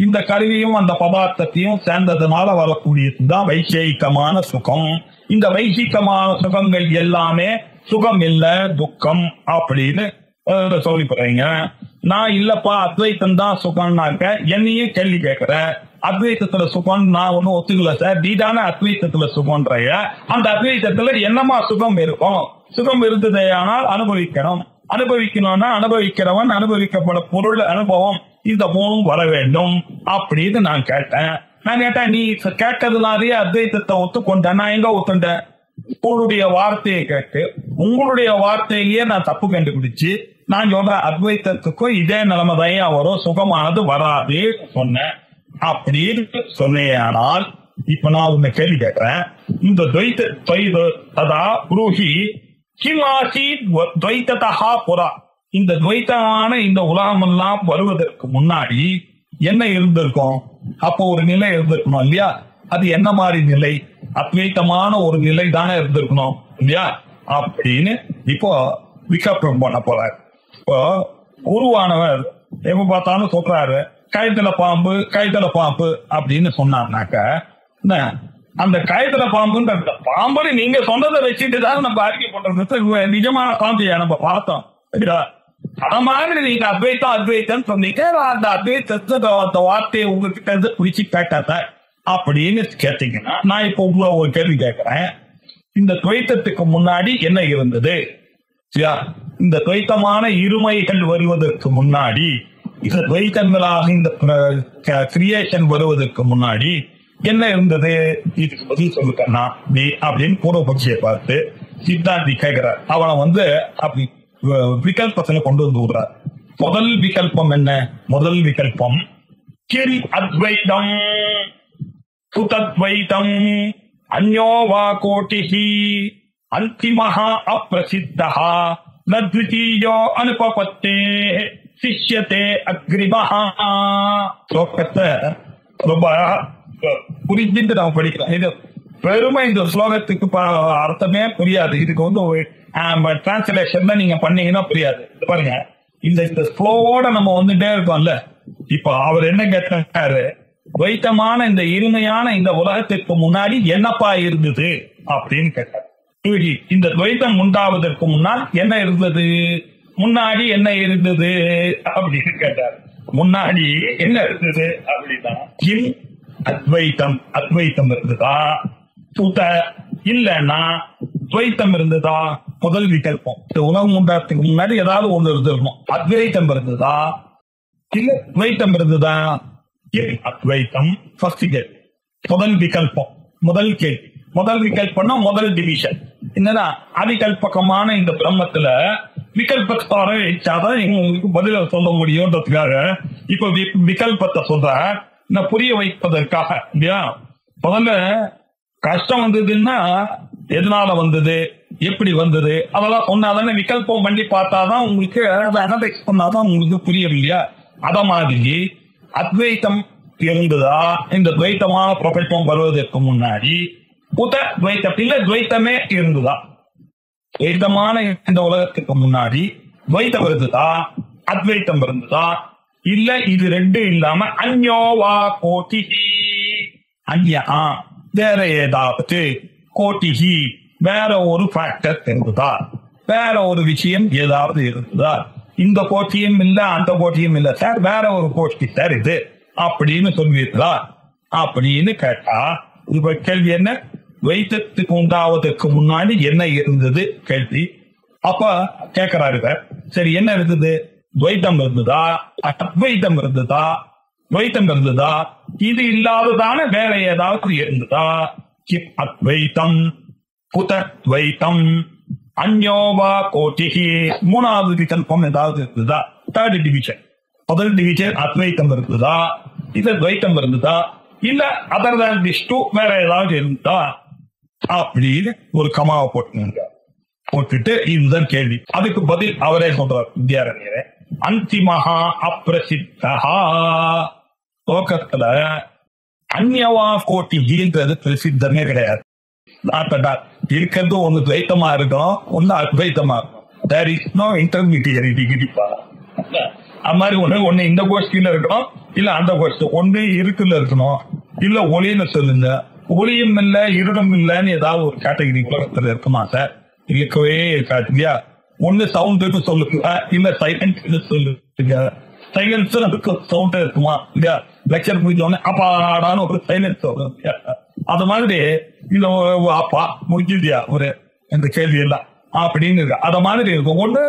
இந்த கருவியும் அந்த பதார்த்தத்தையும் சேர்ந்ததுனால வரக்கூடியதுதான் வைசேகிகமான சுகம். இந்த வைசேகிகமான சுகங்கள் எல்லாமே சுகம் இல்ல துக்கம் அப்படின்னு சொல்லி போறீங்க. நான் இல்லப்பா அத்வைத்தம் தான் சுகம்னாக்க என்னையே கேள்வி கேட்கிற. அத்வைத்தத்துல சுகம் நான் ஒன்னும் ஒத்துக்கல சார், நீதான அத்வைத்தத்துல சுகம்ன்றைய. அந்த அத்வைத்தத்துல என்னமா சுகம் இருக்கும்? சுகம் இருந்ததே ஆனால் அனுபவிக்கணும். அனுபவிக்கணும்னா அனுபவிக்கிறவன் அனுபவிக்கப்பட பொருள் அனுபவம் இந்த மூணும் வர வேண்டும் அப்படின்னு நான் கேட்டேன். நீ கேட்டதுனாலே அத்வைத்தத்தை ஒத்துக்கொண்டேன். நான் எங்க ஒத்துண்டேன்? உங்களுடைய வார்த்தையை கேட்டு உங்களுடைய வார்த்தையே நான் தப்பு கண்டுபிடிச்சு நான் சொல்றேன் அத்வைத்தத்துக்கும் இதே நிலைமைதான் வரும், சுகமானது வராது சொன்னேன். அப்படின்னு சொன்னேனால் இப்ப நான் உன்னை கேள்வி கேட்கிறேன், இந்த ததா புரூஹி கிமாசீத் துவைததா புரா, இந்த துவைத்தமான இந்த உலகமெல்லாம் வருவதற்கு முன்னாடி என்ன இருந்திருக்கும்? அப்போ ஒரு நிலை இருந்திருக்கணும் இல்லையா? அது என்ன மாதிரி நிலை? அத்வைத்தமான ஒரு நிலை தானே இருந்திருக்கணும் இல்லையா? அப்படின்னு இப்போ விகல்பம் பண்ண போறாரு. இப்போ குருவானவர் எப்ப பார்த்தாலும் சொல்றாரு கயத்துல பாம்பு கயத்துல பாம்பு அப்படின்னு சொன்னார்னாக்க, அந்த கயத்துல பாம்புன்ற பாம்புன்னு நீங்க சொன்னதை வச்சுட்டு தான் நம்ம அறிக்கை பண்றது நிஜமான பாம்பையா நம்ம பார்த்தோம். அத மாதிரி நீங்க அத்வைத்தம் சொன்னீங்க, அந்த அத்வைத்த வார்த்தையை உங்ககிட்ட இருந்து பிடிச்சி கேட்டாத அப்படின்னு கேட்டீங்கன்னா, நான் இப்போ உங்களை ஒரு கேள்வி கேட்கிறேன், இந்த துவைத்தத்துக்கு முன்னாடி என்ன இருந்தது? இந்த துவைத்தமான இருமைகள் வருவதற்கு முன்னாடி, இந்த துவைத்தங்களாக இந்த கிரியேஷன் வருவதற்கு முன்னாடி என்ன இருந்தது? இதுக்கு பதில் சொல்லுக்கண்ணா அப்படின்னு பூர்வபக்ஷியை பார்த்து சித்தாந்தி கேட்கிறார். அவனை அப்படி விகல்பத்துல கொண்டு வந்து விடுறார். முதல் விகல்பம் என்ன? முதல் விகல்பம் கிரி அத்வைதம் சுதத்வைதம் அந்யோ வா கோட்டிஹி அந்திமஹா அப்ரசித்தஹா நத்விதீயோ அனுபபத்தே சிஷ்யதே அக்ரிமஹா. ஸ்லோகத்தை ரொம்ப புரிஞ்சுட்டு நான் படிக்கிறேன். இது பெருமை இந்த ஸ்லோகத்துக்கு அர்த்தமே புரியாது. இதுக்கு டிரான்ஸ்லேஷன் நீங்க பண்ணீங்கன்னா புரியாது. பாருங்க, இந்த ஸ்லோவோட நம்ம வந்துட்டே இருக்கோம்ல. இப்ப அவர் என்ன கேட்டாரு, துவைத்தமான இந்த இருமையான இந்த உலகத்திற்கு முன்னாடி என்னப்பா இருந்தது அப்படின்னு கேட்டார். இந்த துவைத்தம் உண்டாவதற்கு முன்னால் என்ன இருந்தது? முன்னாடி என்ன இருந்தது அப்படின்னு கேட்டார். முன்னாடி என்ன இருந்தது அப்படின்னா அத்வைத்தம் இருந்ததா? உத இல்லைன்னா துவைத்தம் இருந்ததா முதல் விகல்பம். உலகம் உண்டாத்துக்கு முன்னாடி ஏதாவது ஒன்று இருந்திருக்கும். அத்வைத்தம் இருந்ததா இல்ல துவைத்தம் இருந்ததா? அத்வைத்தம் ஃபர்ஸ்ட் கேள்வி, முதல் விகல்பம், முதல் கேள்வி. முதல் விகல்பம்னா முதல் டிவிஷன் என்னன்னா அவிகல்பகமான இந்த பிரம்மத்துல விகல்பத்தார வச்சாதான் உங்களுக்கு பதில சொல்ல முடியும்ன்றதுக்காக இப்ப விகல்பத்தை சொல்ற நான் புரிய வைப்பதற்காக இல்லையா. முதல்ல கஷ்டம் வந்ததுன்னா எதனால வந்தது, எப்படி வந்தது, அதெல்லாம் சொன்னாதானே விகல்பம் பண்ணி பார்த்தாதான் உங்களுக்கு சொன்னாதான் உங்களுக்கு புரியும் இல்லையா. அத மாதிரி அத்வைத்தம் இருந்ததா இந்த துவைத்தமான பிரபஞ்சம் வருவதற்கு முன்னாடி புத துவைத்தம் இல்ல துவைத்தமே இருந்ததா? துவைத்தமான இந்த உலகத்துக்கு முன்னாடி துவைத்தம் இருந்ததா அத்வைத்தம் இருந்ததா? இல்ல இது ரெண்டு இல்லாம அந்யோவா கோட்டிஹி அந்யா வேற ஏதாவது கோட்டிஹி வேற ஒரு ஃபேக்டர் இருந்ததா? வேற ஒரு விஷயம் ஏதாவது இருந்ததா? இந்த கோட்டியும் இல்ல அந்த கோட்டியும் இல்ல சார், வேற ஒரு கோஷ்டி சார் இது அப்படின்னு சொல்வீர்களா அப்படின்னு கேட்டா இப்ப கேள்வி என்ன? துவைத்தத்துக்கு உண்டாவதற்கு முன்னாடி என்ன இருந்தது கேள்வி. அப்ப கேட்கிறாரு சரி என்ன இருந்தது? துவைத்தம் இருந்ததா அத்வைத்தம் இருந்ததா? துவைத்தம் இருந்ததா, இது இல்லாததான வேற ஏதாவது இருந்ததா? அத்வைத்தம் புத துவைத்தம் அந்யோவா கோட்டிஹி மூணாவது விகல்பம் ஏதாவது இருந்ததா? Third division. முதல் டிவிஷன் அத்வைத்தம் இருந்ததா இல்ல துவைத்தம் இருந்ததா இல்ல அதர் தேன் திஸ் டூ வேற ஏதாவது இருந்தா அப்படின்னு ஒரு கமாவை போட்டுட்டு இதுதான் கேள்வி. அதுக்கு பதில் அவரே சொல்றார் வித்யாரண்யரே. அந்திமஹா அப்ரசித்தா லோகத்துல அந்யவா கோட்டின்றது பிரசித்தமே கிடையாது. இருக்கிறது ஒண்ணு துவைத்தமா இருக்கும், ஒண்ணு அத்வைத்தமா இருக்கும். There is no intermediary degree. அது மாதிரி ஒண்ணு இந்த கோஷ்டியில இருக்கணும் இல்ல அந்த கோஷ்டி, ஒண்ணு இருக்குல இருக்கணும் இல்ல ஒளின்னு சொல்லுங்க. ஒளியும் இல்ல இருடும் இல்லன்னு ஏதாவது ஒரு கேட்டகரி உலகத்துல இருக்குமா சார்? இருக்கவே இருக்காது இல்லையா. ஒண்ணு சவுண்ட் சொல்லுங்க இல்ல சைலன்ஸ் சொல்லுங்க. சைலன்ஸ் சவுண்ட் இருக்குமா இல்லையா? லெக்சர் முடிஞ்சோடனே அப்பாடான ஒரு சைலன்ஸ் சொல்லுங்க. அது மாதிரி இல்ல அப்பா முடிஞ்சுதியா ஒரு இந்த கேள்வி எல்லாம் அப்படின்னு இருக்கு. அத மாதிரி இருக்கும். ஒண்ணு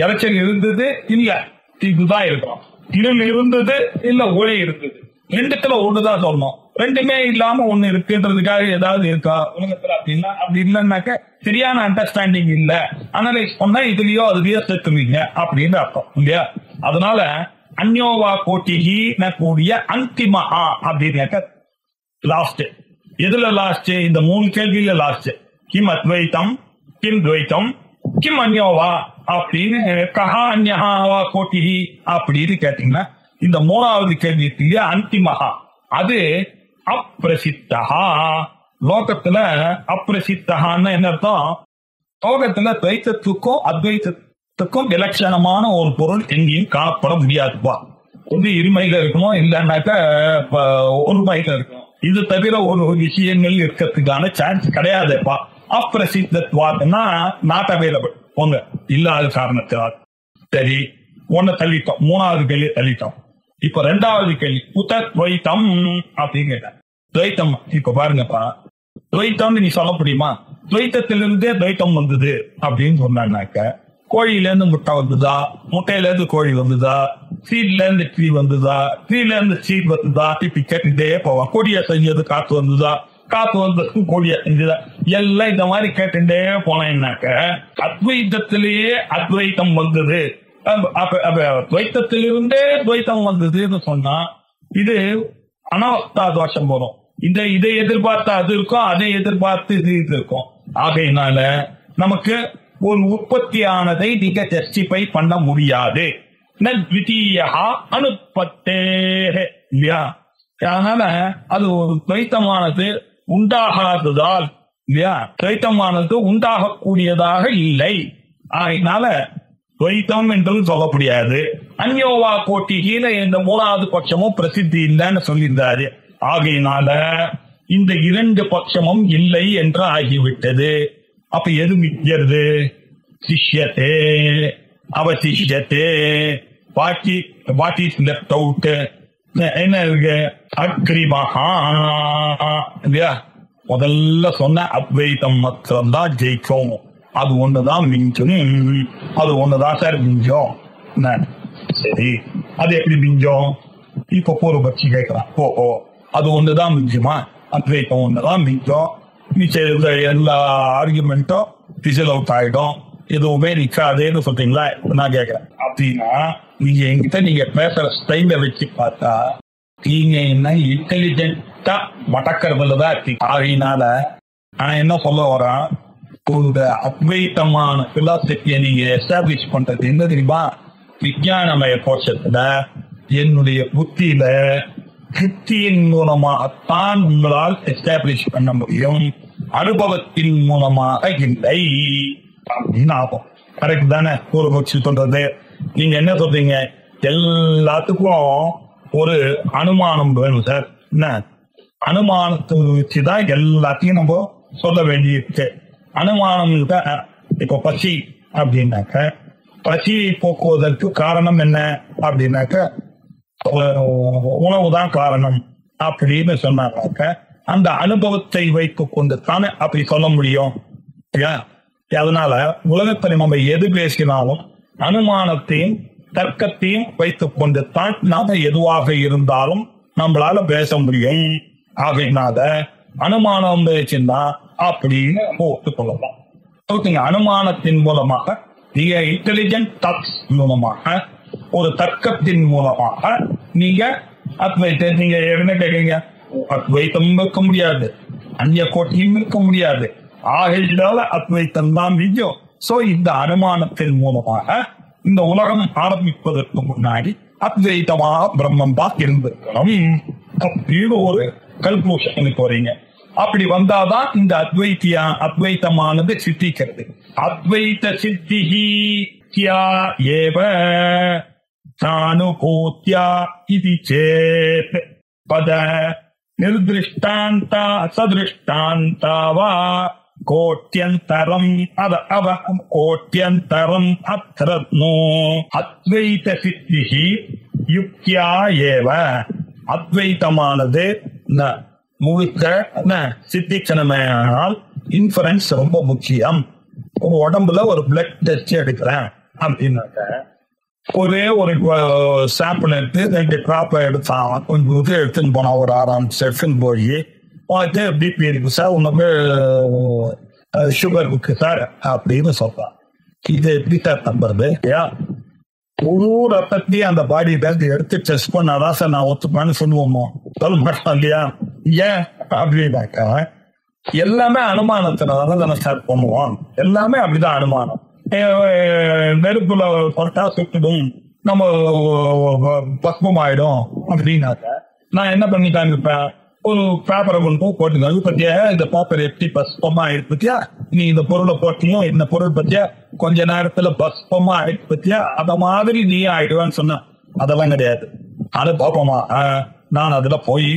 இறைச்சல் இருந்தது இல்ல இதுதான் இருக்கும், இருள் இருந்தது இல்ல ஒளி இருந்தது, ரெண்டுத்துல ஒண்ணுதான் சொல்லணும். ரெண்டுமே இல்லாம ஒண்ணு இருக்குன்றதுக்காக ஏதாவது இருக்கா உலகத்துல அப்படின்னா? அப்படி இல்லைன்னாக்க சரியான அண்டர்ஸ்டாண்டிங் இல்ல, அதனால சொன்னா இதுலயோ அதுலயோ சேர்த்துவீங்க அப்படின்னு அர்த்தம் இல்லையா. அதனால அந்யோவா கோட்டிஹி கூடிய அந்திமஹா அப்படின்னு லாஸ்ட். எதுல லாஸ்ட்? இந்த மூணு கேள்வியில லாஸ்ட். கிம் அத்வைத்தம் கிம் துவைத்தம் கிம் அந்யோவா அப்படின்னு கஹா அந்யஹாவா கோட்டிஹி அப்படின்னு கேட்டீங்கன்னா இந்த மூணாவது கேள்வி இருக்கு அந்திமஹா, அது அப்பிரசித்தா. லோகத்துல அப்பிரசித்தான்னு என்ன அர்த்தம்? லோகத்துல துவைத்தத்துக்கும் அத்வைத்தத்துக்கும் விலட்சணமான ஒரு பொருள் எங்கேயும் காணப்பட முடியாதுப்பா. ஒன்று இருமையில இருக்கணும் இல்லைன்னாக்க ஒருமையில இருக்கணும். இது தவிர ஒரு விஷயங்கள் இருக்கிறதுக்கான சான்ஸ் கிடையாதுப்பா. அப்பிரசித்தத்வாத்னா நாட் அவைலபிள் போங்க இல்லாத காரணத்தினால். சரி ஒன்ன தள்ளிட்டோம், மூணாவது கேள்வி தள்ளிட்டோம். இப்ப ரெண்டாவது கேள்வி புத துவைத்தம் அப்படின்னு கேட்டேன். துவைத்தம் இப்ப பாருங்கப்பா, துவைத்தம்னு நீ சொல்ல முடியுமா? துவைத்தத்திலிருந்தே துவைத்தம் வந்தது அப்படின்னு சொன்னாக்க கோழியில இருந்து முட்டை வந்ததா, முட்டையில இருந்து கோழி வந்ததா, சீட்ல இருந்து ட்ரீ வந்ததா, ட்ரீல இருந்து சீட் வந்ததா, இப்படி கேட்டுட்டே போவான். கொடியை செஞ்சது காத்து வந்ததா, காத்து வந்ததுக்கு கொடியை செஞ்சதா, எல்லாம் இந்த மாதிரி கேட்டுட்டே போனேன்னாக்க அத்வைத்தத்திலேயே அத்வைத்தம் வந்தது, துவைத்தத்திலிருந்தே துவைத்தம் வந்ததுன்னு சொன்னா இது அனாவஸ்தா தோஷம் போறோம். இதை எதிர்பார்த்தா அது இருக்கும், அதை எதிர்பார்த்து இது இருக்கும். ஆகையினால நமக்கு ஒரு உற்பத்தியானதை நீங்க ஜஸ்டிஃபை பண்ண முடியாது. அனுப்பத்தே இல்லையா? அதனால அது ஒரு துவைத்தமானது உண்டாகாததால் இல்லையா, துவைத்தமானது உண்டாகக்கூடியதாக இல்லை. அதனால துவைத்தம் என்று சொல்ல முடியாது. அந்யோவா கோட்டிஹில இந்த மூணாவது பட்சமும் பிரசித்தி இல்லைன்னு சொல்லியிருந்தாரு. ஆகையினால இந்த இரண்டு பட்சமும் இல்லை என்று ஆகிவிட்டது. அப்ப எது மிக்கிறது? சிஷ்யத்தே அவசிஷ்யத்தே. What is left out? என்ன இருக்கு? அக்ரிமஹா இல்லையா? முதல்ல சொன்ன அத்வைத்தம் மாத்திரம்தான் ஜெயிக்கும், அது ஒண்ணுதான் மிஞ்சும், அது ஒண்ணுதான் சார் மிஞ்சம். சரி, அது எப்படி மிஞ்சம்? இப்ப பூர்வபட்சி கேட்கலாம், ஓ அது ஒண்ணுதான் மிஞ்சுமா, அத்வைத்தம் ஒண்ணுதான் மிஞ்சம், மிச்ச எல்லா ஆர்குமெண்ட்டும் டிசல் அவுட் ஆயிடும், எதுவுமே நிக்காதேன்னு சொல்றீங்களா? நான் கேட்கிறேன். அப்படின்னா நீங்க என்கிட்ட நீங்க பேசுற ஸ்டைல வச்சு பார்த்தா நீங்க என்ன இன்டெலிஜென்டா மடக்கிறதுலதான் இருக்கீங்க. ஆகையினால நான் என்ன சொல்ல வரேன், ஒரு அத்வைத்தமான பிலாசபியை நீங்க எஸ்டாப்ளிஷ் பண்றது என்ன தெரியுமா? விஞ்ஞானமய கோஷத்துல என்னுடைய புத்தியில புத்தியின் மூலமாகத்தான் உங்களால் எஸ்டாப்ளிஷ் பண்ண முடியும், அனுபவத்தின் மூலமாக இல்லை அப்படின்னு ஆகும். கரெக்ட் தானே ஒரு பட்சி சொல்றது? நீங்க என்ன சொல்றீங்க, எல்லாத்துக்கும் ஒரு அனுமானம் வேணும் சார். என்ன அனுமானத்தை வச்சுதான் எல்லாத்தையும் நம்ம சொல்ல வேண்டியிருக்கு. அனுமானம் இப்ப பசி அப்படின்னாக்க, பசியை போக்குவதற்கு காரணம் என்ன அப்படின்னாக்க உணவுதான் காரணம் அப்படின்னு சொன்னாக்க அந்த அனுபவத்தை வைத்துக் கொண்டு தானே அப்படி சொல்ல முடியும். அதனால உலகத்தில் நம்ம எது பேசினாலும் அனுமானத்தையும் தர்க்கத்தையும் வைத்துக் கொண்டு தான் நாம எதுவாக இருந்தாலும் நம்மளால பேச முடியும். ஆகையினால அனுமானம் பேசினா அப்படின்னு ஒத்துக்கொள்ளலாம். ஓகேங்க. அனுமானத்தின் மூலமாக நீங்க இன்டெலிஜென்ட் தாட்ஸ் மூலமாக ஒரு தர்க்கத்தின் மூலமாக நீங்க அத்வைத்த நீங்க என்ன கேட்கீங்க, அத்வைத்தம் இருக்க முடியாது, அந்நிய கோட்டியும் இருக்க முடியாது, ஆகையினால அத்வைத்தம் தான் விஜயம். சோ இந்த அனுமானத்தின் மூலமாக இந்த உலகம் ஆரம்பிப்பதற்கு முன்னாடி அத்வைத்தமாக பிரம்மம் தான் இருந்திருக்கணும் அப்படின்னு ஒரு கல்குலேஷனுக்கு வரீங்க. அப்படி வந்தாதான் இந்த அத்வைத்தமானது சித்திக்கிறது. அத்வைத்த சித்திஹி ஏவ சானுபூத்யா இது சேத் பத நிர்திஷ்டாந்தா சதிருஷ்டாந்தா வா கோட்யந்தரம் கோட்யந்தரம் அத்ரத்னோ அத்வைத சித்திஹி யுக்தியா ஏவ. அத்வைத்தமானது முழுக்க சித்திக்கணுமேனால் இன்ஃபரன்ஸ் ரொம்ப முக்கியம். ஒரு உடம்புல ஒரு பிளட் டெஸ்ட் எடுக்கிறேன் அப்படின்னாக்க ஒரே ஒரு சாம்பிள் எடுத்து 2 டிராப் எடுத்தான், கொஞ்சம் இது எடுத்துன்னு போனா ஒரு 6 செஷன் போய் பிபி இருக்கு சார், உனக்கு சுகர் இருக்கு சார் அப்படின்னு சொல்றான். இது எப்படி சார் நம்புறது? முழு ரத்தத்தையும் அந்த பாடி பேங்க் எடுத்து டெஸ்ட் பண்ணாதான் சார் நான் ஒத்துப்பேன்னு சொல்லுவோமோ? சொல்ல மாட்டான் இல்லையா? ஏன் அப்படின்னாக்கா எல்லாமே அனுமானத்தினால தானே ஸ்டார்ட் பண்ணுவோம். எல்லாமே அப்படிதான் அனுமானம். நெருப்புல பொருட்டா சுட்டுடும், நம்ம பஸ்பம் ஆயிடும் அப்படின்னாக்க நான் என்ன பண்ணி காமிப்பேன், ஒரு பேப்பரை கொண்டு போட்டுக்காது பத்தியா இந்த பேப்பர் எப்படி பஸ்பமா ஆயிடுச்சு பத்தியா, நீ இந்த பொருளை போட்டியும் இந்த பொருள் பத்தியா கொஞ்ச நேரத்துல பஸ்பமா ஆயிடுச்சு பத்தியா, அத மாதிரி நீ ஆயிடுவேன்னு சொன்ன. அதெல்லாம் கிடையாது. அது பாப்போமா, நான் அதுல போய்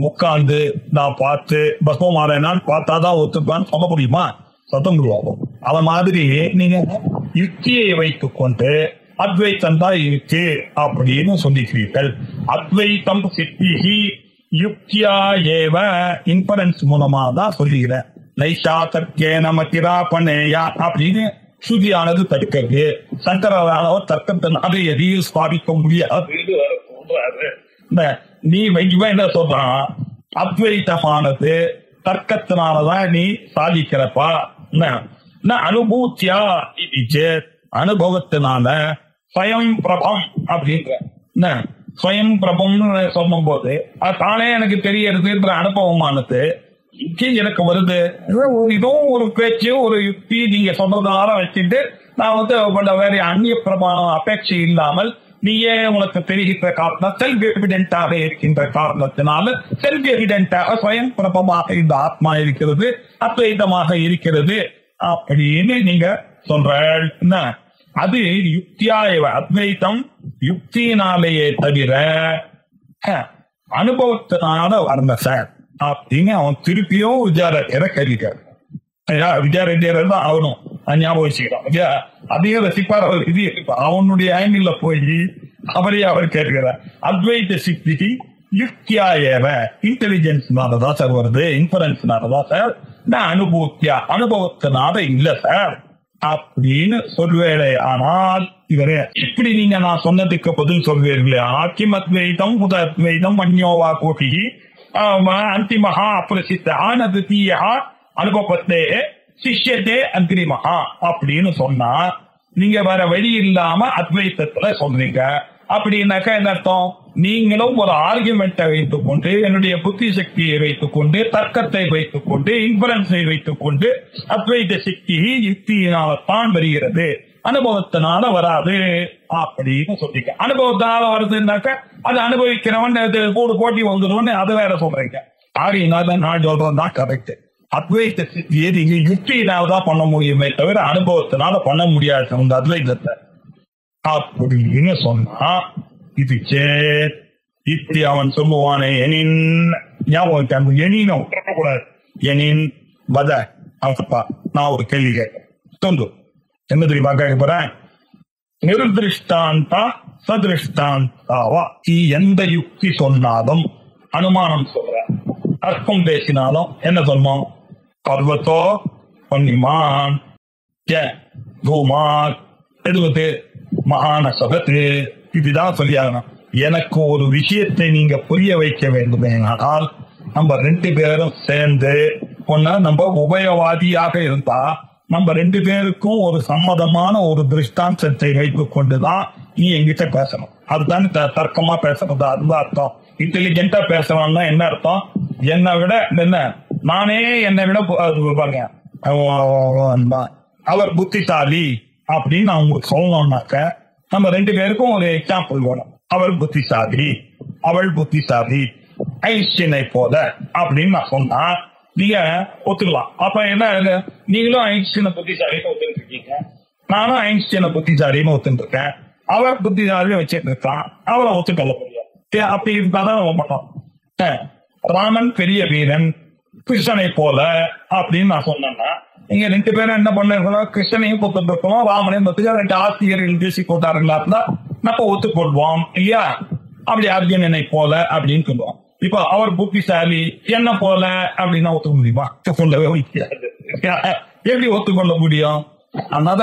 உட்கார்ந்து நான் பார்த்து பஸ்பம் ஆறேனான்னு பார்த்தாதான் ஒத்துப்பான்னு சொல்ல முடியுமா? சொல்ல முடியாது. அத மாதிரி நீங்க யுக்தியை வைத்துக் கொண்டு அத்வைத்தம் தான் இருக்கு அப்படின்னு சொல்லிக்கிறீர்கள். அத்வைத்தம் சித்திஹி யுக்தியா ஏவ இன்ஃபரன்ஸ் மூலமா தான் சொல்லுகிறேன். நைஷா தர்க்கே நமக்கிரா பண்ணேயா அப்படின்னு ஸ்ருதியானது தடுக்கிறது. சங்கரானவர் தர்க்கத்தினால எதையும் ஸ்தாபிக்க முடியாது. நீ வைக்குவா என்ன சொல்றான், அத்வைத்தமானது தர்க்கத்தினாலதான் நீ சாதிக்கிறப்பா. அனுபூத்தியா இது அனுபவத்தினால ஸ்வயம் பிரபம் அப்படின்ற ஸ்வயம் பிரபம்னு சொல்லும் போது அது தானே எனக்கு தெரியறதுன்ற அனுபவமானது எனக்கு வருது. இதுவும் ஒரு பேச்சு, ஒரு யுக்தி நீங்க சொன்னதால வச்சுட்டு நான் வேற அந்நிய பிரமாணம் அபேட்சை இல்லாமல் நீயே உனக்கு தெரிகின்ற காரணம் செல்ஃப் எவிடென்டாக இருக்கின்ற காரணத்தினால செல்ஃப் எவிடென்டாக ஸ்வயம் பிரபமாக இந்த ஆத்மா இருக்கிறது, அத்வைதமாக இருக்கிறது அப்படின்னு நீங்க சொல்ற. அது யுக்தியா அத்வைத்தம் யுக்தியினாலேயே தவிர அனுபவத்தினால வரல சார் அப்படின்னு அவன் திருப்பியும் வித்யாரண்யரை கேள்விக்காரு. வித்யாரண்யர் தான் அவனும் ஞாபகம் வச்சுக்கிறான். அதையும் ரசிப்பார் அவர். இது அவனுடைய ஆங்கிள் போய் அவரையே அவர் கேட்கிறார். அத்வைத சித்தி யுக்தியா ஏவ இன்டெலிஜென்ஸ்னாலதான் சார் வருது, இன்ஃபரன்ஸ்னாலதான் சார், நான் அனுபவத்தியா அனுபவத்தினால இல்ல சார் அப்படின்னு சொல்வேளே. ஆனால் இவரே இப்படி நீங்க நான் சொன்னதுக்கு பதில் சொல்வீர்களே, ஆக்கிமத்வைதம் புதத்வைதம் மன்யோவா கோட்டி அந்திமஹா அப்ரசித்த ஆனதியா அனுபவத்தே சிஷ்யத்தே அந்திரிமஹா அப்படின்னு சொன்னா நீங்க வேற வழி இல்லாம அத்வைத்தத்துல சொல்றீங்க. அப்படின்னாக்கா என்ன அர்த்தம்? நீங்களும் ஒரு ஆர்குமெண்ட்டை வைத்துக் கொண்டு, என்னுடைய புத்தி சக்தியை வைத்துக் கொண்டு, தர்க்கத்தை வைத்துக் கொண்டு, இன்ஃபரன்ஸை வைத்துக் கொண்டு அத்வைத சக்தி யுக்தியினால்தான் வருகிறது, அனுபவத்தினால வராது அப்படின்னு சொல்றீங்க. அனுபவத்தினால வருதுன்னாக்க அது அனுபவிக்கிறவன் கூடு போட்டி வந்துடும், அது வேற சொல்றீங்க. ஆகையினால நான் சொல்றதுதான் கரெக்ட். அத்வைத சித்தியை நீங்க யுக்தியினால்தான் பண்ண முடியுமே தவிர அனுபவத்தினால பண்ண முடியாது அந்த அத்வைதத்தை அப்படின்னு சொன்னா இது இப்படி அவன் சொல்லுவானே எனின் ஞாபகம் எனினும் கூடாது. எனின் பத அவப்பா நான் ஒரு கேள்வி கேட்கிறேன், சொல்லு. என்ன தெரியுமா கேட்க போறேன்? நிர்திருஷ்டாந்தா சதிருஷ்டாந்தாவா, எந்த யுக்தி சொன்னாலும் அனுமானம் சொல்ற, அர்த்தம் பேசினாலும் என்ன சொன்னோம்? பர்வத்தோ பொன்னிமான் பூமான் எழுபது மகான சபத்து, இதுதான் சொல்லியாகணும். எனக்கு ஒரு விஷயத்தை நீங்க புரிய வைக்க வேண்டும் ஆனால் நம்ம ரெண்டு பேரும் சேர்ந்து ஒன்னா நம்ம உபயவாதியாக இருந்தா நம்ம ரெண்டு பேருக்கும் ஒரு சம்மதமான ஒரு திருஷ்டாந்தத்தை வைத்துக் கொண்டுதான் நீ என்கிட்ட பேசணும். அதுதான் தர்க்கமா பேசணும். அதுதான் அர்த்தம். இன்டெலிஜென்டா பேசணும்னா என்ன அர்த்தம்? என்னை விட என்ன நானே என்னை விட பாருங்க அவர் புத்திசாலி அப்படின்னு நான் உங்களுக்கு சொல்லணும்னாக்க நம்ம ரெண்டு பேருக்கும் ஒரு எக்ஸாம்பிள் வேணும். அவர் புத்திசாலி, அவள் புத்திசாலி, ஐன்ஸ்டீனை போல அப்படின்னு நான் சொன்னா நீங்க ஒத்துக்கலாம். அப்ப என்ன, நீங்களும் ஐன்ஸ்டீனை புத்திசாலின்னு ஒத்துட்டு இருக்கீங்க, நானும் ஐன்ஸ்டீனை புத்திசாலின்னு ஒத்துட்டு இருக்கேன். அவர் புத்திசாலியை வச்சுட்டு இருக்கான், அவளை ஒத்துக்கொள்ள முடியாது. அப்படி இருந்தாதான் நம்ம பண்ணோம். ராமன் பெரிய வீரன், கிருஷ்ணனை போல அப்படின்னு நான் சொன்னேன்னா நீங்க ரெண்டு பேரும் என்ன பண்ண, கிருஷ்ணனையும் ஒத்துட்டு இருக்கோம், ராமனையும் ஒத்துக்க, ரெண்டு ஆசிரியர்கள் பேசி போட்டாருங்களா இருந்தா நம்ம ஒத்துக்கொள்வோம் இல்லையா? அப்படி அர்ஜுனனை போல அப்படின்னு சொல்லுவோம். இப்ப அவர் புத்திசாலி என்ன போல அப்படின்னா ஒத்துக்க முடியுமா? சொல்லவே முடியாது. எப்படி ஒத்துக்கொள்ள முடியும்? அதனால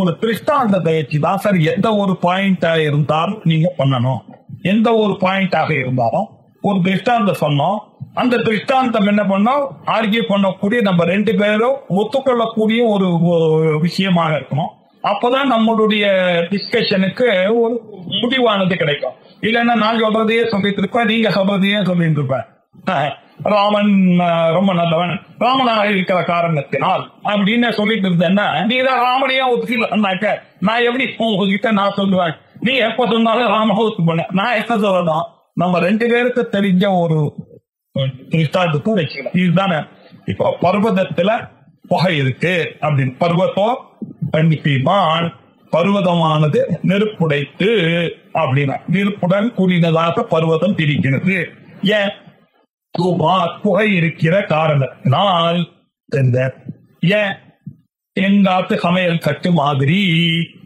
ஒரு திருஷ்டாந்தத்தை வச்சுதான் சார் எந்த ஒரு பாயிண்டா இருந்தாலும் நீங்க பண்ணணும். எந்த ஒரு பாயிண்டாக இருந்தாலும் ஒரு திருஷ்டாந்தம் சொன்னோம், அந்த திருஷ்டாந்தம் என்ன பண்ணோம், ஆர்கியூ பண்ணக்கூடிய நம்ம ரெண்டு பேரும் ஒத்துக்கொள்ளக்கூடிய ஒரு விஷயமாக இருக்கணும். அப்பதான் நம்மளுடைய டிஸ்கஷனுக்கு ஒரு முடிவானது கிடைக்கும். இல்லைன்னா நான் சொல்றதையே சொல்லிட்டு இருப்பேன், நீங்க சொல்றதையே சொல்லிட்டு இருப்பேன். ராமன் ரொம்ப நல்லவன், ராமனாக இருக்கிற காரணத்தினால் அப்படின்னு சொல்லிட்டு இருந்தேன்னா நீதான் ராமனையா ஒத்துக்கலாக்க நான் எப்படி உங்ககிட்ட நான் சொல்லுவேன்? நீ எப்ப சொன்னாலும் ராம ஒத்து பண்ண, நான் எப்ப சொல்லலாம்? நம்ம ரெண்டு பேருக்கு தெரிஞ்ச ஒரு திருஷ்டாந்தத்தை வச்சுக்கலாம். இதுதானே. இப்போ பர்வதத்துல புகை இருக்கு அப்படின்னு, பர்வத்தோ கண்டிப்பான், பர்வதமானது நெருப்புடைத்து அப்படின்னா நெருப்புடன் கூடினதாக பர்வதம் பிரிக்கிறது. ஏன்? புகை இருக்கிற காரணத்தினால். ஏன்? எங்காத்து சமையல் கட்டு மாதிரி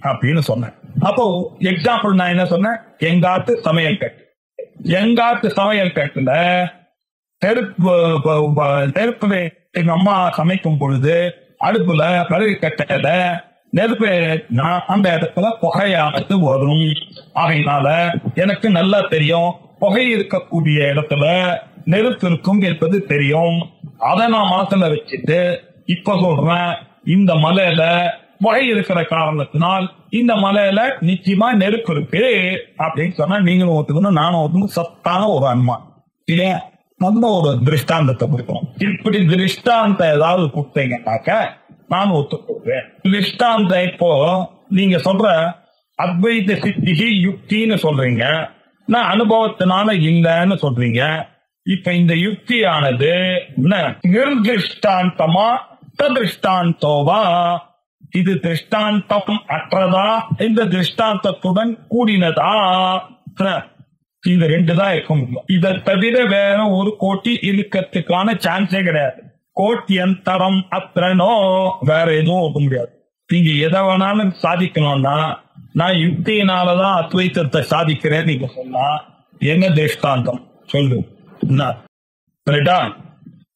அப்படின்னு சொன்னேன். அப்போ எக்ஸாம்பிள் நான் என்ன சொன்னேன்? எங்காத்து சமையல் கட்டு. எங்காத்து சமையல் கட்டுல நெருப்பு எங்க அம்மா சமைக்கும் பொழுது அடுப்புல கழுகு கட்டல நெருப்பு அந்த இடத்துல புகையானது வரும். ஆகையினால எனக்கு நல்லா தெரியும் புகை இருக்கக்கூடிய இடத்துல நெருப்பு இருக்கும் என்பது தெரியும். அதை நான் மனசுல வச்சுட்டு இப்ப சொல்றேன், இந்த மலையில புகை இருக்கிற காரணத்தினால் இந்த மலையில நிச்சயமா நெருப்பு இருக்கு அப்படின்னு சொன்னா நீங்களும் ஒத்துக்கணும், நானும் ஒத்துக்கணும். சத்தான ஒரு அனுமானம் இல்லையா? நல்ல ஒரு திருஷ்டாந்தத்தை கொடுக்கணும். இப்படி திருஷ்டாந்த ஏதாவது கொடுத்தீங்கன்னாக்க நான் ஒத்துக்கொள்வேன். திருஷ்டாந்த இப்போ நீங்க சொல்ற அத்வைத சித்தி யுக்தின்னு சொல்றீங்க, நான் அனுபவத்தினால இல்லைன்னு சொல்றீங்க. இப்ப இந்த யுக்தியானது நிர்திஷ்டாந்தமா திருஷ்டாந்தோவா? இது திருஷ்டாந்தம் அற்றதா, இந்த திருஷ்டாந்தத்துடன் கூடினதா? இது ரெண்டு தான் இருக்க முடியும். இதை தவிர வேற ஒரு கோட்டி இருக்கத்துக்கான சான்ஸே கிடையாது. கோட்டியந்தரம் அத்திரனோ வேற எதுவும் இருக்க முடியாது. நீங்க எதை வேணாலும் சாதிக்கணும்னா நான் யுக்தியினாலதான் அத்வைத்தத்தை சாதிக்கிறேன் நீங்க சொன்னா என்ன திருஷ்டாந்தம்? சொல்லு.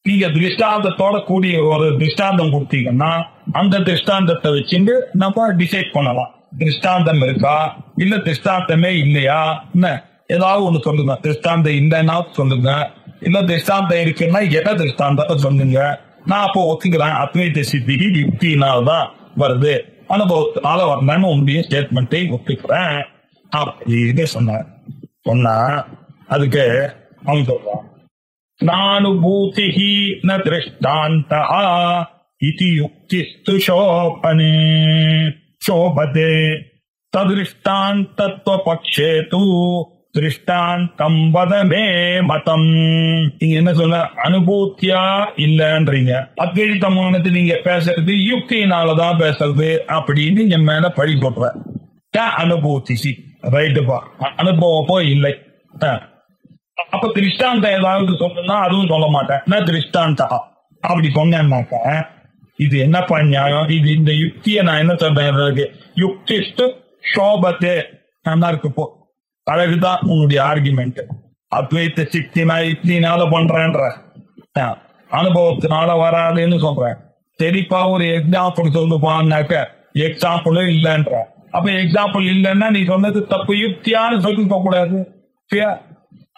நீங்க திருஷ்டாந்தத்தோட கூடிய ஒரு திருஷ்டாந்தம் கொடுத்தீங்கன்னா அந்த திருஷ்டாந்தத்தை வச்சுட்டு நம்ம டிசைட் பண்ணலாம். திருஷ்டாந்தம் இருக்கா இல்ல திருஷ்டாந்தமே இல்லையா, என்ன ஏதாவது ஒண்ணு சொல்லுங்க. திருஷ்டாந்தம் இல்லைன்னா சொல்லுங்க, இல்ல திருஷ்டாந்தம் இருக்குன்னா என்ன திருஷ்டாந்தத்தை சொல்லுங்க. நான் அப்போ ஒத்துக்கிறேன் அத்வைத சித்திக்கு யுக்தினால்தான் வருது, அனுபவத்தினால வரலன்னு உங்களுடைய ஸ்டேட்மெண்ட்டை ஒத்துக்கிறேன் அப்படின்னு சொன்னா அதுக்கு அவன் சொல்றான், நானுபூதிஹி ந திருஷ்டாந்தா இதி யுக்திஸ்து சோபதே ததிருஷ்டாந்தத்வபக்ஷே து திருஷ்டாந்தம் வத மே மதம். நீங்க என்ன சொல்ல, அனுபூத்தியா இல்லன்றீங்க, அத்வைதமானது நீங்க பேசுறது யுக்தினாலதான் பேசுறது அப்படின்னு என் மேல பழி போடுற. அனுபூதி ரைட்டுப்பா, அனுபவப்போ இல்லை. அப்ப திருஷ்டாந்தம் ஏதாவது சொல்லணும்னா அதுவும் சொல்ல மாட்டேன். திருஷ்டாந்தா அப்படி சொன்னேன்னாக்க இது என்னப்பா நியாயம்? இது இந்த யுக்தியை நான் என்ன சொல்றேன், யுக்திஸ்து சோபத்தே நல்லா இருக்கு போ, அழகுதான் உன்னுடைய ஆர்குமெண்ட். அத்வைத்த சிக்தினா யுக்தினால பண்றேன்ற, அனுபவத்தினால வராதுன்னு சொல்றேன். சரிப்பா ஒரு எக்ஸாம்பிள் சொல்லுப்பான்னாக்க எக்ஸாம்பிளும் இல்லைன்ற. அப்ப எக்ஸாம்பிள் இல்லைன்னா நீ சொன்னது தப்பு, யுக்தியான்னு சொல்லிக்க கூடாது.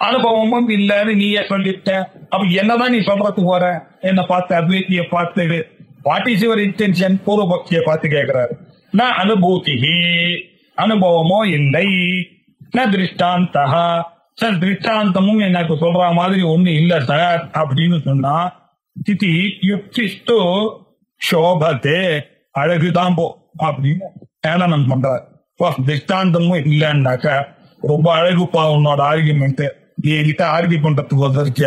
அனுபவமும் இல்லன்னு நீயே சொல்லிட்ட, அப்ப என்னதான் நீ சொல்றதுக்கு போற? என்ன பார்த்து அத்வைத்திய பார்த்து வாட் இஸ் யுவர் இன்டென்ஷன் பூர்வபக்தியை பார்த்து கேட்கிறாரு. நான் அனுபூதி அனுபவமோ இல்லை, நான் திருஷ்டாந்தா சார் திருஷ்டாந்தமும் எனக்கு சொல்ற மாதிரி ஒண்ணு இல்ல சார் அப்படின்னு சொன்னா திதி யுக்திஸ்து சோபத்தே அழகுதான் போ அப்படின்னு ஏளனம் பண்றாரு. திருஷ்டாந்தமும் இல்லைன்னாக்க ரொம்ப அழகுப்பா உன்னோட ஆர்குமெண்ட், என்கிட்ட ஆர்கியூ பண்றதுக்கு வந்திருக்க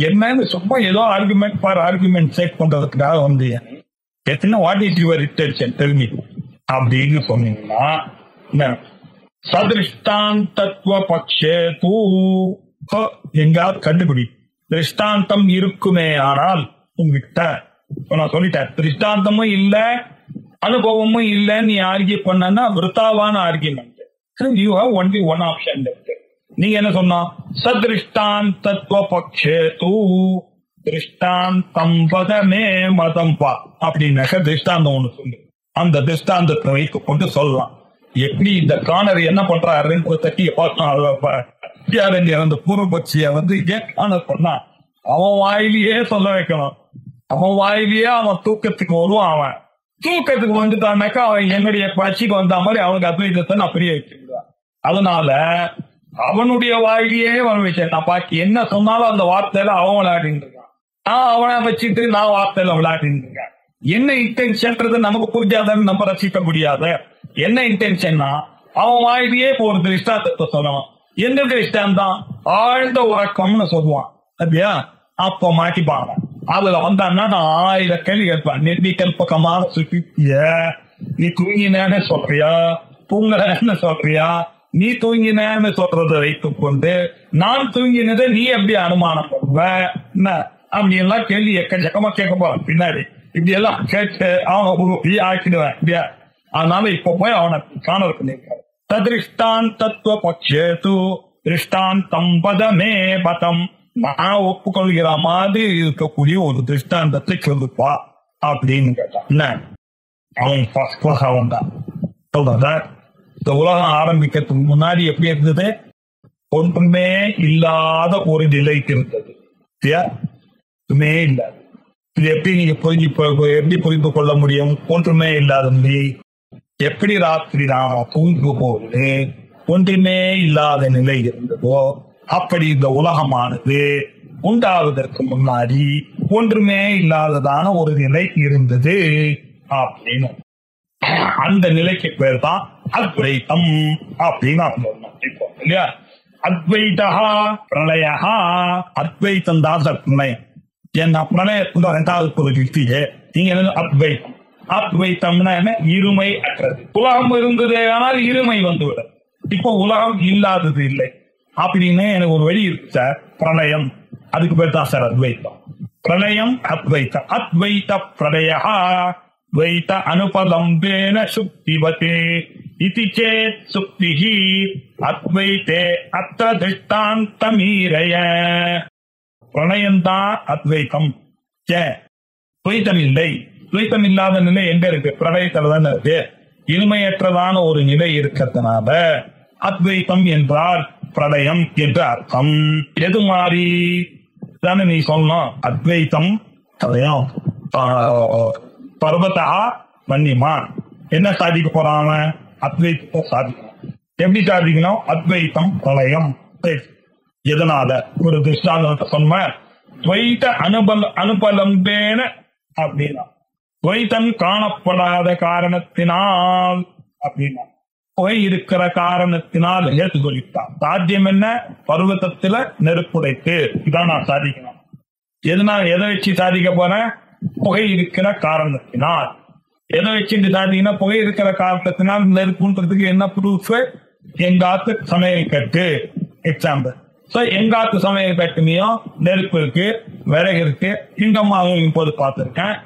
என்னன்னு சும்மா ஏதோ ஆர்குமெண்ட் ஃபார் ஆர்குமெண்ட் செட் பண்றதுக்காக வந்து எத்தனை what is your intention tell me அப்படின்னு சொன்னீங்கன்னா சதிருஷ்டாந்தத்துவ பக்ஷே தூ எங்காவது கண்டுபிடி. திருஷ்டாந்தம் இருக்குமே ஆனால் உங்ககிட்ட நான் சொல்லிட்டேன், திருஷ்டாந்தமும் இல்ல அனுபவமும் இல்ல நீ ஆர்கியூ பண்ணா விருத்தாவான argument. You have only one option left. நீங்க என்ன சொன்னா, சதிருஷ்டாந்தத்துவ பக்ஷே தூ திருஷ்டாந்தம் வத மே மதம் பா அப்படின்னாக்க திருஷ்டாந்தம் ஒண்ணு சொல்லு. அந்த திருஷ்டாந்தத்தை வைத்து கொண்டு சொல்லலாம். எப்படி இந்த காணர் என்ன பண்றாருன்னு தட்டிய பார்த்தோம். அந்த பூர்வபக்ஷிய காணர் பண்ணா அவன் வாயிலேயே சொல்ல வைக்கணும். அவன் வாயிலேயே அவன் தூக்கத்துக்கு வருவான். அவன் தூக்கத்துக்கு வந்துட்டான்னாக்கா அவன் என்னுடைய பட்சிக்கு வந்த மாதிரி அவனுக்கு அத்வைதத்தை நான் பிரிய வச்சுக்கிடுவான். அதனால அவனுடைய வாயிலேயே வர வச்சேன். நான் பாக்கி என்ன சொன்னாலும் அந்த வார்த்தையில அவன் விளையாடிட்டு இருக்கான், நான் அவனை வச்சுட்டு நான் வார்த்தையில விளையாடிட்டு இருக்கேன். என்ன இன்டென்ஷன்றது நமக்கு புரிஞ்சாதன்னு நம்ம ரசிக்க முடியாத. என்ன இன்டென்ஷன்னா அவன் வாயிலேயே ஒரு திருஷ்டாந்தத்தை சொல்லுவான். எந்த திருஷ்டாந்தான் ஆழ்ந்த உறக்கம்னு சொல்லுவான். அப்படியா அப்ப மாட்டிப்பாங்க. அதுல வந்தான்னா நான் 1000 கேள்வி கேட்பேன். நிர்விகல்பகமாக சுத்திய நீ தூங்கினேன்னு சொல்றியா, தூங்கலன்னு சொல்றியா, நீ தூங்கினேன்னு சொல்றதை வைத்துக் கொண்டு நான் தூங்கினதை நீ எப்படி அனுமானம் பண்ணுவ என்ன அப்படி எல்லாம் கேள்வி எக்கச்சக்கமா கேட்க போறேன் பின்னாடி. இப்படி எல்லாம் கேட்டு அவனை ஆக்கிடுவேன் இல்லையா. அதனால இப்ப போய் அவனை காணல் பண்ணிருக்காரு. ததிருஷ்டாந்தத்துவ பக்ஷே தூ திருஷ்டாந்தம் பத மே பதம். நான் ஒப்புக்கொள்கிற மாதிரி இருக்கக்கூடிய ஒரு திருஷ்டாந்தத்தை சொல்லுப்பா அப்படின்னு கேட்டான். அவன் ஃபர்ஸ்ட் கிளாஸ் அவன் தான் சொல்றத. இந்த உலகம் ஆரம்பிக்கிறதுக்கு முன்னாடி எப்படி இருந்தது, ஒன்றுமே இல்லாத ஒரு நிலை இருந்தது. ஒன்றுமே இல்லாது. இது எப்படி நீங்க எப்படி புரிந்து கொள்ள முடியும்? ஒன்றுமே இல்லாத நிலை. எப்படி ராத்திரி நாம தூங்கும் போது ஒன்றுமே இல்லாத நிலை இருந்ததோ அப்படி இந்த உலகமானது உண்டாவதற்கு முன்னாடி ஒன்றுமே இல்லாததான ஒரு நிலை இருந்தது அப்படின்னு. அந்த நிலைக்கு பேர் தான் அத்வைதம் அப்படின்னு இல்லையா. அத்வைதா பிரளயா. அத்வைத்தம் தான் சார் பிரளயம். ஏன்னா பிரளயத்துல 2வது பொருள் யுக்தியே. நீங்க என்ன அத்வைத்தம், அத்வைத்தம்னா என்ன, இருமை அற்றது. உலகம் இருந்ததே ஆனால் இருமை வந்துவிடும். இப்போ உலகம் இல்லாதது இல்லை அப்படின்னு எனக்கு ஒரு வழி இருக்கு சார். பிரளயம் அதுக்கு பேர் தான் சார் அத்வைத்தம். பிரளயம் அத்வைத்தம். அத்வைத பிரளயா துவைத அனுபலம்பேன சுக்திவதே इति चेत् सुक्तिः अद्वैते अत्र दृष्टान्तमीरय பிரளயம்தான் அத்வைத்தம். துவைத்தம் இல்லை. துவைத்தம் இல்லாத நிலை எங்க இருக்கு? பிரளயத்துல தானே இருக்கு. இனிமையற்றதான ஒரு நிலை இருக்கிறதுனால அத்வைத்தம் என்றால் பிரளயம் என்று அர்த்தம். எது மாதிரி தானே நீ சொல்லணும்? அத்வைத்தம் பிரளயம். பர்வதா வன்னிமா என்ன சாதிக்க போறாங்க? அத்வைத்தத்தை சாதிக்கணும். எப்படி சாதிக்கணும்? அத்வைத்தம் பிரளயம். எதனால? ஒரு திருஷ்டாந்தத்தை சொன்ன துவைத்த அனுபலம்பேன அப்படின்னா துவைத்தம் காணப்படாத காரணத்தினால் அப்படின்னா புகை இருக்கிற காரணத்தினால் ஏற்றுக்கொள்ளிட்டான். சாத்தியம் என்ன? பர்வதத்துல நெருப்புடைத்து. இதான் நான் சாதிக்கணும். எதனால? எதை வச்சு சாதிக்க போறேன்? புகை இருக்கிற காரணத்தினால். எதை வச்சு சாதிக்கனா? புகை இருக்கிற காரணத்தினால் நெருப்புன்றதுக்கு என்ன ப்ரூஃப்? எங்காத்து சமையல் கட்டு எக்ஸாம்பிள். எங்காத்து சமையல் கட்டுமையும் நெருப்பு இருக்கு, விறகு இருக்கு. இங்கமாவும் போது பார்த்திருக்கேன்.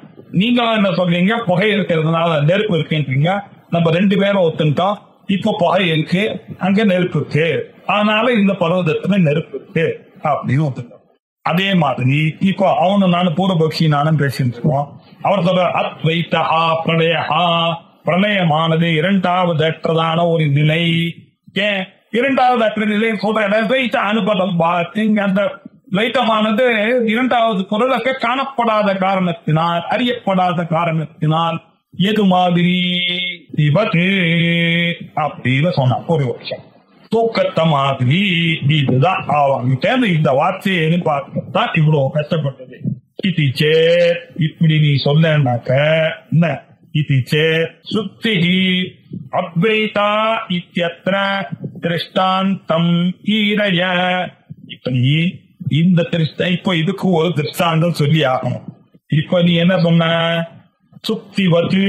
நீங்க என்ன சொல்றீங்க? புகை இருக்கிறதுனால நெருப்பு இருக்குன்றீங்க. நம்ம 2 பேரும் ஒத்துட்டோம். இப்ப புகை இருக்கு, அங்க நெருப்பு இருக்கு, அதனால இந்த பர்வதத்துல நெருப்பு இருக்கு அப்படின்னு ஒத்துட்டோம். அதே மாதிரி இப்போ அவனு நானும் பூர்வபக்ஷி நானும் பேசிட்டு இருக்கோம். அவர் சொல்ற அத்வைத்தா பிரளயா, பிரளயமானது இரண்டாவது அற்றதான ஒரு நிலை. ஏன் இரண்டாவது அற்ற நிலை சொல்ற? அனுபவம் அந்த லைட்டமானது இரண்டாவது பொருளுக்கு காணப்படாத காரணத்தினால், அறியப்படாத காரணத்தினால். எது மாதிரி? அப்படின்னு சொன்ன ஒரு வருஷம் தூக்கத்தை மாதிரி. இதுதான் அவங்க இந்த வார்த்தையை பார்க்கத்தான் இவ்வளவு கஷ்டப்பட்டது. இத்திச்சே இப்படி நீ சொன்னாக்க என்ன? இத்திச்சே சுத்தி அத்வைதா இத்தியத்ர திருஷ்டாந்தம் ஈரய. இப்ப நீ இந்த இப்போ இதுக்கு ஒரு திருஷ்டாந்தம் சொல்லி ஆகணும். இப்ப நீ என்ன சொன்ன? சுக்திவத்து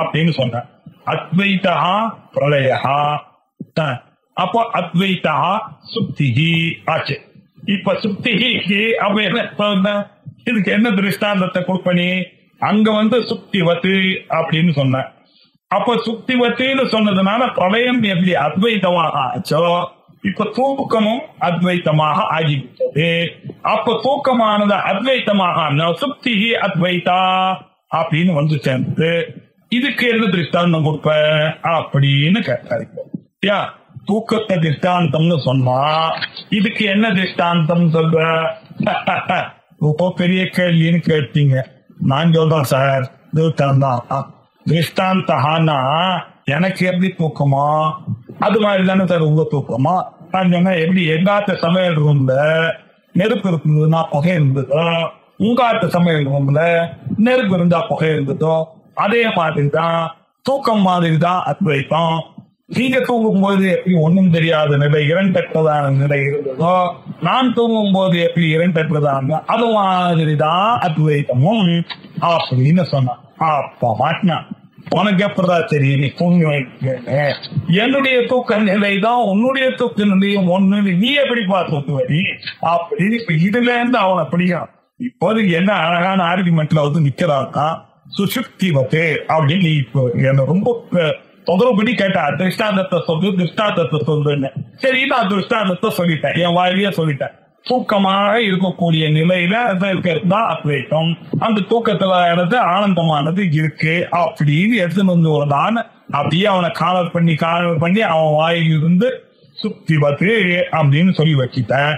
அப்படின்னு சொன்ன. அத்வைதா பிரளயா. அப்போ அத்வைதா சுக்திஹி ஆச்சு. இப்ப சுக்திஹிக்கு அப்ப என்ன? இதுக்கு என்ன திருஷ்டாந்தத்தை கொடுப்பனி? அங்க சுக்திவத்து அப்படின்னு சொன்ன. அப்ப சுக்திவத்தின்னு சொன்னதுனால பிரளயம் எப்படி அத்வைதமாக ஆச்சோ, இப்ப தூக்கமும் அத்வைத்தமாக ஆகிவிட்டது. அப்ப தூக்கமானது அத்வைத்தமாக சுக்தி அத்வைதா அப்படின்னு சேர்ந்து இதுக்கு என்ன திருஷ்டாந்தம் கொடுப்ப அப்படின்னு கேட்டாரு. தூக்கத்தை திருஷ்டாந்தம்னு சொன்னா இதுக்கு என்ன திருஷ்டாந்தம் சொல்ற? ரொம்ப பெரிய கேள்வின்னு கேட்டீங்க. நான் சொல்றேன் சார், திருஷ்டாந்தான். திருஷ்டாந்தஹானா எனக்கு எப்படி தூக்கமா அது மாதிரி தானே சார் உங்க தூக்கமா? நான் சொன்ன எப்படி எங்காத்த சமையல் ரூம்ல நெருப்பு இருந்ததுன்னா புகை இருந்ததோ, உங்காத்த சமையல் ரூம்ல நெருப்பு இருந்தா புகை இருந்ததோ, அதே மாதிரிதான் தூக்கம் மாதிரிதான் அத்வைத்தம். நீங்க தூங்கும் போது எப்படி ஒன்னும் தெரியாத நிலை, இரண்டற்றதான நிலை இருந்ததோ, நான் தூங்கும் போது எப்படி இரண்டற்றதான அது மாதிரிதான் அத்வைத்தமும் அப்படின்னு சொன்னான். அப்ப மாட்டினான். உனக்கு எப்படா தெரியும்? நீ தூங்கி என்னுடைய தூக்க நிலைதான் உன்னுடைய தூக்க நிலையும் ஒண்ணு, நீ எப்படி தூக்குவரி அப்படின்னு இப்ப இதுல இருந்து அவனை பிடிக்கும். இப்போது என்ன அழகான ஆர்குமெண்ட்ல நிக்கிறான்னா சுசுக்தி வத்தே அப்படின்னு. நீ இப்போ என்ன ரொம்ப தொந்தரவுபடி கேட்டா திருஷ்டாந்தத்தை சொல்லுன்னு. சரி, நான் திருஷ்டாந்தத்தை சொல்லிட்டேன், என் வாயிலேயே சொல்லிட்டேன். தூக்கமாக இருக்கக்கூடிய நிலையில தான் அத்வைத்தம். அந்த தூக்கத்துல இருந்து ஆனந்தமானது இருக்கு அப்படின்னு எடுத்துன்னு வருதான்னு அப்படியே அவனை காலர் பண்ணி அவன் வாயிலிருந்து சுக்தி பத்து அப்படின்னு சொல்லி வச்சுட்டேன்.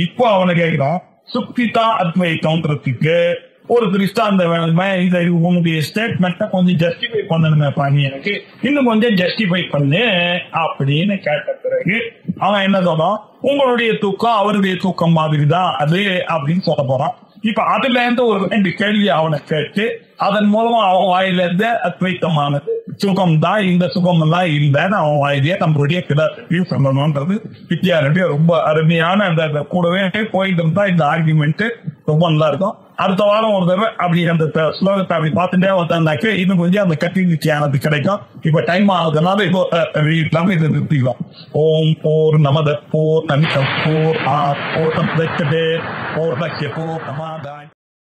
இப்போ அவனை கேட்கிறான், சுக்திதா அத்வைத்தம்ன்றதுக்கு ஒரு திருஷ்டாந்த வேணுமே, இதை உன்னுடைய ஸ்டேட்மெண்ட்டை கொஞ்சம் ஜஸ்டிஃபை பண்ணணுமே பண்ணி, எனக்கு இன்னும் கொஞ்சம் ஜஸ்டிஃபை பண்ணு அப்படின்னு கேட்ட பிறகு அவன் என்ன சொல்றான்? உங்களுடைய தூக்கம் அவருடைய தூக்கம் மாதிரிதான் அது அப்படின்னு சொல்ல போறான். இப்ப அதுல இருந்து ஒரு 2 கேள்வி அவனை கேட்டு அதன் மூலமா அவன் வாயில இருந்து அத்வைத்தமானது சுகம் தான், இந்த சுகம் எல்லாம் இல்லைன்னு அவன் வாயிலேயே நம்மளுடைய கிட்ட சொல்லணும்ன்றது வித்யாரண்ய ரொம்ப அருமையான அந்த கூடவே போயிட்டு இருந்தா இந்த ஆர்குமெண்ட் ரொம்ப நல்லா இருக்கும். அடுத்த வாரம் ஒரு தடவை அப்படி அந்த ஸ்லோகத்தை அப்படி பார்த்துட்டே வந்தாக்க இன்னும் கொஞ்சம் அந்த கட்டினிட்டியானது கிடைக்கும். இப்ப டைம் ஆகுதுனால இப்போ எல்லாமே இதை நிறுத்திக்கலாம். ஓம் போர் நமத போர் நமிதம் போர் ஆர் போர் போர் நமாதாய்.